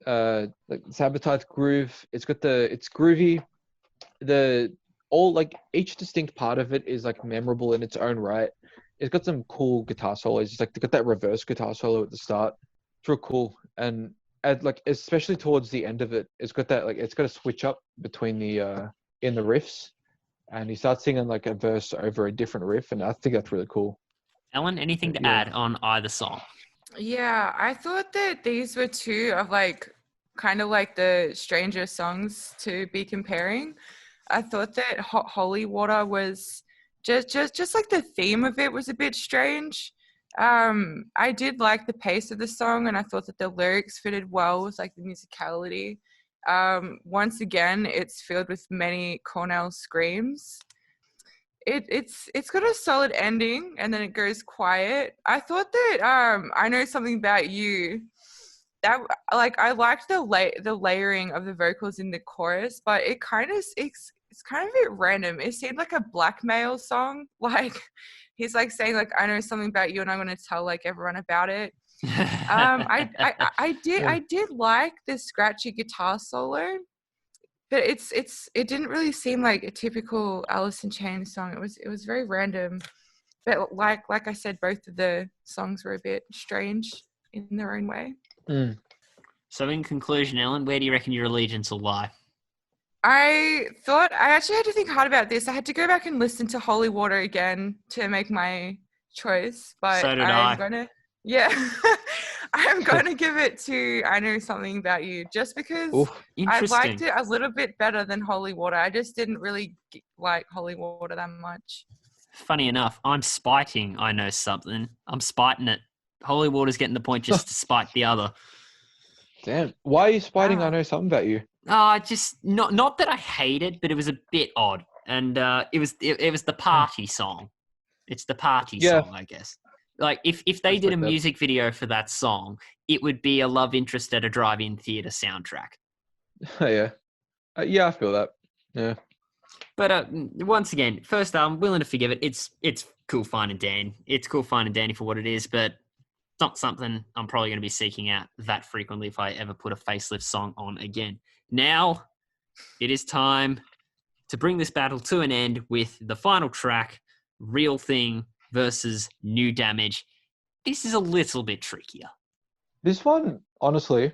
like Sabbath type groove. It's groovy. Each distinct part of it is like memorable in its own right. It's got some cool guitar solos. It's like they got that reverse guitar solo at the start. It's real cool. And especially towards the end of it, it's got a switch up between the in the riffs, and he starts singing like a verse over a different riff, and I think that's really cool. Ellen, anything to add on either song? Yeah, I thought that these were two of like kind of like the stranger songs to be comparing. I thought that Holy Water was just like the theme of it was a bit strange. I did like the pace of the song, and I thought that the lyrics fitted well with like the musicality. Once again, it's filled with many Cornell screams. It's got a solid ending, and then it goes quiet. I thought that I Know Something About You, that like I liked the layering of the vocals in the chorus, but it's kind of a bit random. It seemed like a blackmail song. Like he's like saying like, I know something about you and I'm going to tell like everyone about it. I did like the scratchy guitar solo, but it didn't really seem like a typical Alice in Chains song. It was very random. But like I said, both of the songs were a bit strange in their own way. So in conclusion, Ellen, where do you reckon your allegiance will lie? I actually had to think hard about this. I had to go back and listen to Holy Water again to make my choice. But So did I'm gonna give it to I Know Something About You, just because I liked it a little bit better than Holy Water. I just didn't really like Holy Water that much. Funny enough, I'm spiting I Know Something. I'm spiting it. Holy Water's getting the point just to spite the other. Damn. Why are you spiting I Know Something About You? Just not that I hate it, but it was a bit odd. And it was the party song. It's the party song, I guess. Like if they did a music video for that song, it would be a love interest at a drive-in theater soundtrack. Yeah. I feel that. Yeah. But once again, first I'm willing to forgive it. It's cool, fine, and dandy. It's cool, fine, and dandy for what it is, but it's not something I'm probably going to be seeking out that frequently if I ever put a Facelift song on again. Now, it is time to bring this battle to an end with the final track, Real Thing, versus New Damage. This is a little bit trickier. This one, honestly,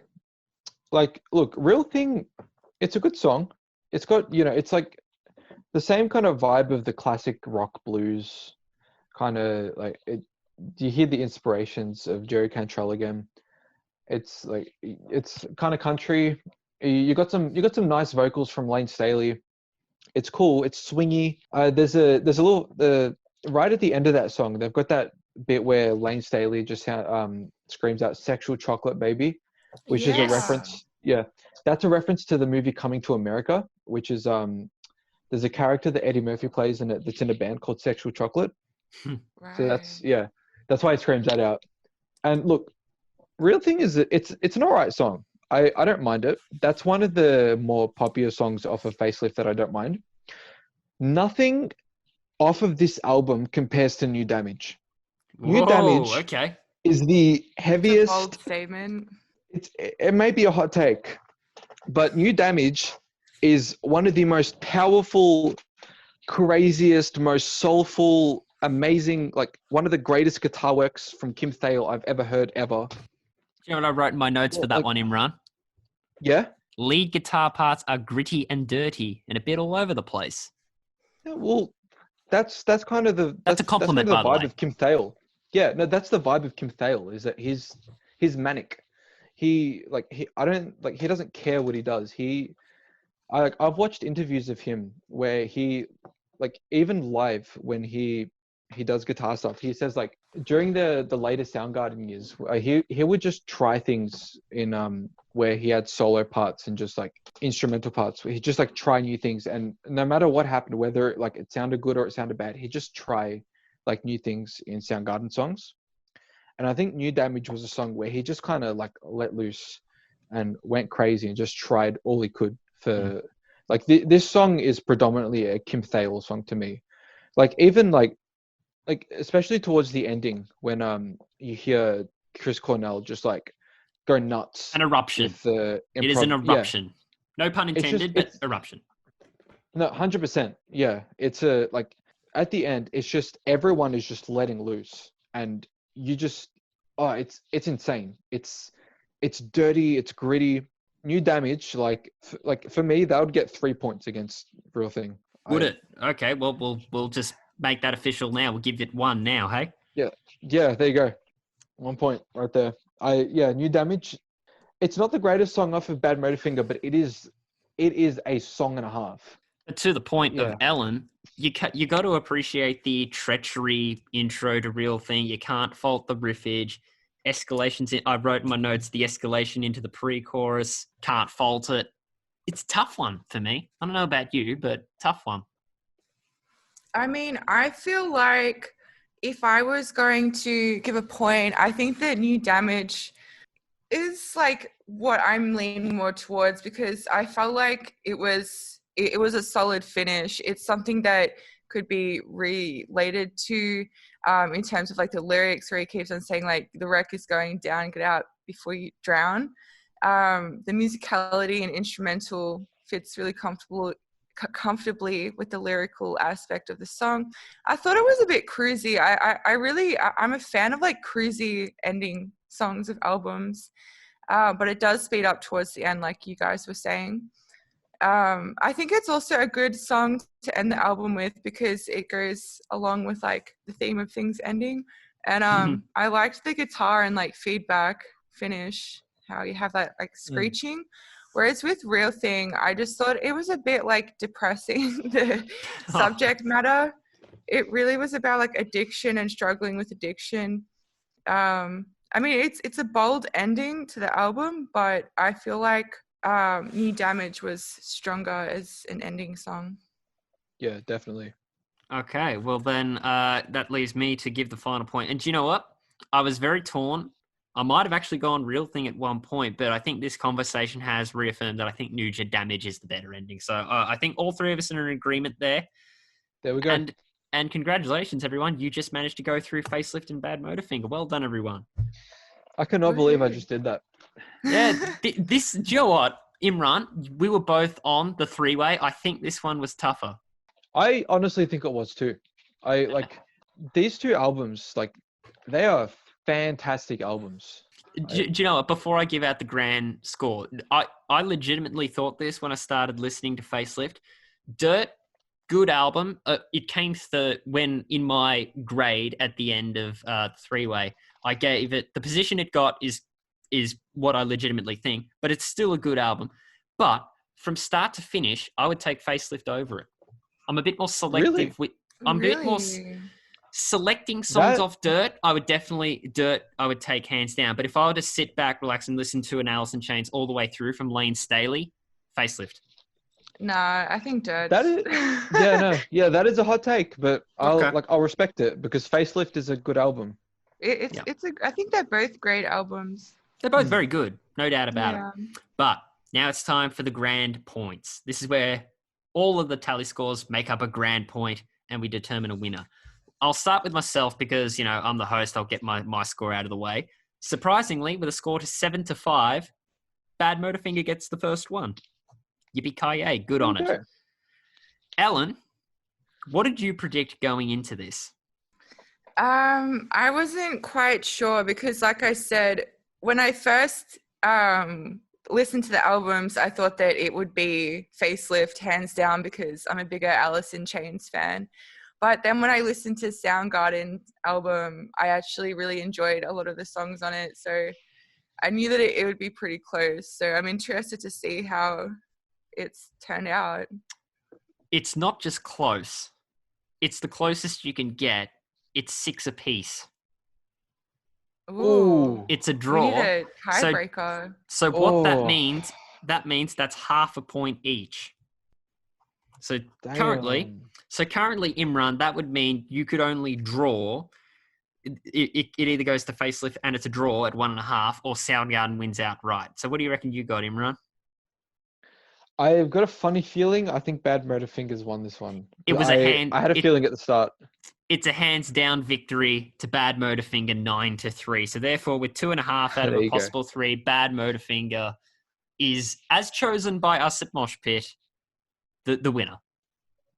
like, look, Real Thing, it's a good song. It's got, it's like the same kind of vibe of the classic rock blues kind of like it. Do you hear the inspirations of Jerry Cantrell again? It's like, it's kind of country. You got some nice vocals from Lane Staley. It's cool. It's swingy. There's a little right at the end of that song, they've got that bit where Lane Staley just screams out "sexual chocolate baby," which is a reference. Yeah, that's a reference to the movie Coming to America, which is there's a character that Eddie Murphy plays in it that's in a band called Sexual Chocolate. Right. So that's why he screams that out. And look, Real Thing is it's an alright song. I don't mind it. That's one of the more popular songs off of Facelift that I don't mind. Nothing off of this album compares to New Damage. New Damage okay. is the heaviest. It's a bold statement. It may be a hot take, but New Damage is one of the most powerful, craziest, most soulful, amazing, like one of the greatest guitar works from Kim Thale I've ever heard ever. You know what I wrote in my notes for that one, Imran? Yeah? Lead guitar parts are gritty and dirty and a bit all over the place. Yeah, well, that's kind of the That's a compliment, that's kind of by the the vibe of Kim Thale. Yeah, no, that's the vibe of Kim Thale, is that he's manic. He doesn't care what he does. I've watched interviews of him where he, like, even live when he does guitar stuff, he says, like, during the later Soundgarden years, he would just try things in where he had solo parts and just like instrumental parts. He just like try new things, and no matter what happened, whether like it sounded good or it sounded bad, he just try like new things in Soundgarden songs. And I think New Damage was a song where he just kind of like let loose and went crazy and just tried all he could for like this song is predominantly a Kim Thale song to me. Like even like especially towards the ending when you hear Chris Cornell just like go nuts. An eruption. With the It is an eruption. Yeah. No pun intended, but eruption. No, 100%. Yeah. It's like at the end, it's just everyone is just letting loose, and you just it's insane. It's dirty, it's gritty. New Damage, like for me, that would get 3 points against Real Thing. Would it? Okay, well we'll just make that official now. We'll give it 1 now, hey? Yeah, there you go. 1 point right there. New Damage. It's not the greatest song off of Badmotorfinger, but it is a song and a half. But to the point of Ellen, you got to appreciate the treachery intro to Real Thing. You can't fault the riffage. Escalations I wrote in my notes, the escalation into the pre-chorus, can't fault it. It's a tough one for me. I don't know about you, but tough one. I mean, I feel like if I was going to give a point, I think that New Damage is like what I'm leaning more towards, because I felt like it was a solid finish. It's something that could be related to in terms of like the lyrics, where he keeps on saying like the wreck is going down, get out before you drown. The musicality and instrumental fits really comfortably with the lyrical aspect of the song. I thought it was a bit cruisy. I'm a fan of like cruisy ending songs of albums, but it does speed up towards the end, like you guys were saying. I think it's also a good song to end the album with, because it goes along with like the theme of things ending. And I liked the guitar and like feedback finish, how you have that like screeching. Whereas with Real Thing, I just thought it was a bit like depressing, the subject matter. It really was about like addiction and struggling with addiction. I mean, it's a bold ending to the album, but I feel like New Damage was stronger as an ending song. Yeah, definitely. Okay, well then that leaves me to give the final point. And do you know what? I was very torn. I might have actually gone Real Thing at one point, but I think this conversation has reaffirmed that I think New Damage is the better ending. So I think all three of us are in agreement there. There we go. And congratulations, everyone. You just managed to go through Facelift and Badmotorfinger. Well done, everyone. I cannot believe I just did that. Yeah, do you know what, Imran? We were both on the three-way. I think this one was tougher. I honestly think it was too. these two albums, like, they are fantastic albums. Do you know what? Before I give out the grand score, I legitimately thought this when I started listening to Facelift. Dirt, good album. It came when in my grade at the end of three-way, I gave it the position it got is what I legitimately think, but it's still a good album. But from start to finish, I would take Facelift over it. I'm a bit more selective Really? with. I'm a bit more selecting songs off Dirt. I would take hands down. But if I were to sit back, relax, and listen to an Alice in Chains all the way through from Lane Staley, Facelift. Nah, I think Dirt. That is, that is a hot take, but I'll respect it because Facelift is a good album. I think they're both great albums. They're both very good, no doubt about Yeah. it. But now it's time for the grand points. This is where all of the tally scores make up a grand point and we determine a winner. I'll start with myself because, I'm the host. I'll get my score out of the way. Surprisingly, with a score to 7-5, Badmotorfinger gets the first one. Yippee-ki-yay. Good on it. Ellen, what did you predict going into this? I wasn't quite sure because, like I said, when I first listened to the albums, I thought that it would be Facelift, hands down, because I'm a bigger Alice in Chains fan. But then when I listened to Soundgarden's album, I actually really enjoyed a lot of the songs on it. So I knew that it would be pretty close. So I'm interested to see how it's turned out. It's not just close. It's the closest you can get. It's 6 apiece. Ooh. It's a draw. We need a tiebreaker. So what that means that's half a point each. So currently, Imran, that would mean you could only draw. It either goes to Facelift and it's a draw at 1.5, or Soundgarden wins outright. So what do you reckon you got, Imran? I've got a funny feeling. I think Badmotorfinger's won this one. I had a feeling at the start. It's a hands down victory to Badmotorfinger 9-3. So therefore, with 2.5 out of a possible 3, Badmotorfinger is, as chosen by us at Mosh Pit, the winner.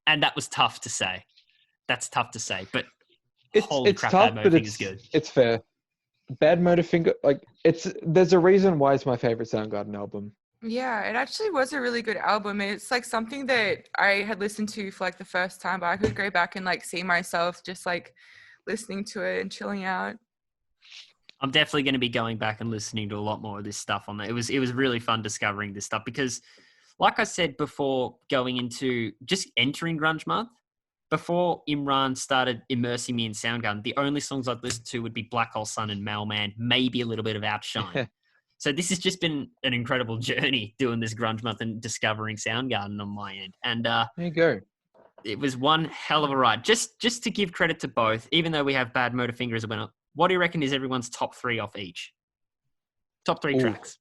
And that was tough to say. That's tough to say, but holy crap, Badmotorfinger's good. It's fair. Badmotorfinger, there's a reason why it's my favorite Soundgarden album. Yeah, it actually was a really good album. It's like something that I had listened to for the first time, but I could go back and see myself just listening to it and chilling out. I'm definitely going to be going back and listening to a lot more of this stuff on there. It was really fun discovering this stuff because, like I said before, going into just entering Grunge Month, before Imran started immersing me in Soundgarden, the only songs I'd listen to would be Black Hole Sun and Mailman, maybe a little bit of Outshine. So this has just been an incredible journey doing this Grunge Month and discovering Soundgarden on my end. And there you go. It was one hell of a ride. Just to give credit to both, even though we have Badmotorfinger as a winner, what do you reckon is everyone's top 3 off each? Top 3 tracks.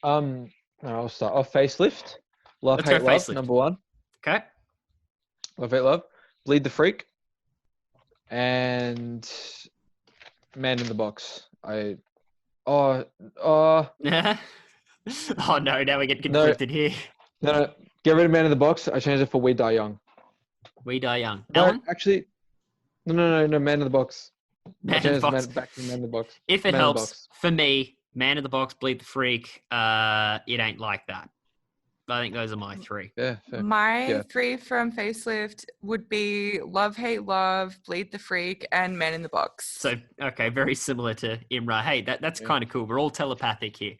I'll start off Facelift. Love, Hate, Love, Facelift. number 1. Okay. Love, Hate, Love. Bleed the Freak. And Man in the Box. Oh no, now we get conflicted here. No, get rid of Man in the Box. I changed it for We Die Young. We Die Young. No, Ellen? actually, no, Man in the Box. Man in the Box. Back to Man in the Box. If it helps, for me, Man in the Box, Bleed the Freak, it ain't like that. I think those are my 3. Yeah, fair. My 3 from Facelift would be Love, Hate, Love, Bleed the Freak, and Man in the Box. So, okay, very similar to Imra. Hey, that's kind of cool. We're all telepathic here.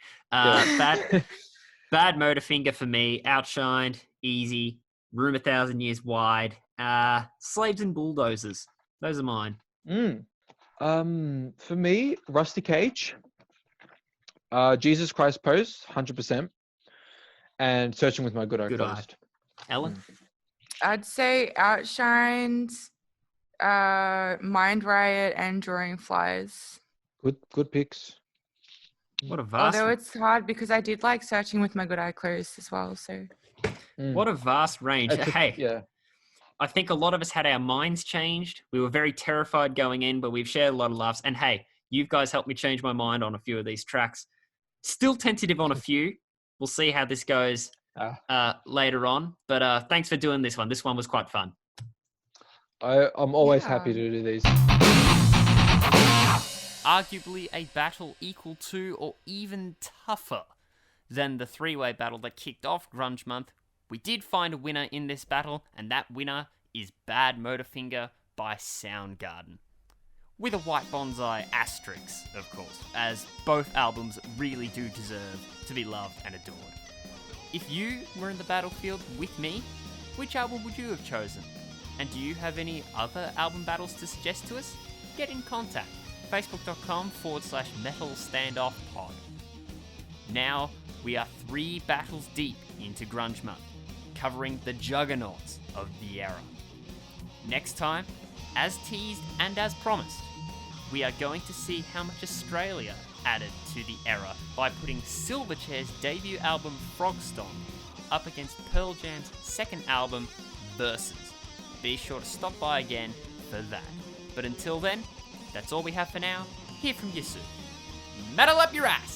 Badmotorfinger for me, Outshined, Easy, Room 1,000 Years Wide, Slaves and Bulldozers. Those are mine. For me, Rusty Cage, Jesus Christ Pose, 100%. And Searching with My Good Eye Closed. Ellen? I'd say Outshined, Mind Riot, and Drawing Flies. Good picks. What a vast... Although it's hard because I did like Searching with My Good Eye Closed as well. So. What a vast range. Yeah. I think a lot of us had our minds changed. We were very terrified going in, but we've shared a lot of laughs. And hey, you guys helped me change my mind on a few of these tracks. Still tentative on a few. We'll see how this goes later on. But thanks for doing this one. This one was quite fun. I'm always Yeah. happy to do these. Arguably a battle equal to or even tougher than the three-way battle that kicked off Grunge Month. We did find a winner in this battle, and that winner is Badmotorfinger by Soundgarden. With a white bonsai asterisk, of course, as both albums really do deserve to be loved and adored. If you were in the battlefield with me, which album would you have chosen? And do you have any other album battles to suggest to us? Get in contact. Facebook.com/Metal Standoff Pod. Now we are 3 battles deep into Grunge Month, covering the juggernauts of the era. Next time, as teased and as promised, we are going to see how much Australia added to the era by putting Silverchair's debut album Frogstomp up against Pearl Jam's second album Versus. Be sure to stop by again for that. But until then, that's all we have for now. Hear from you soon. Metal up your ass!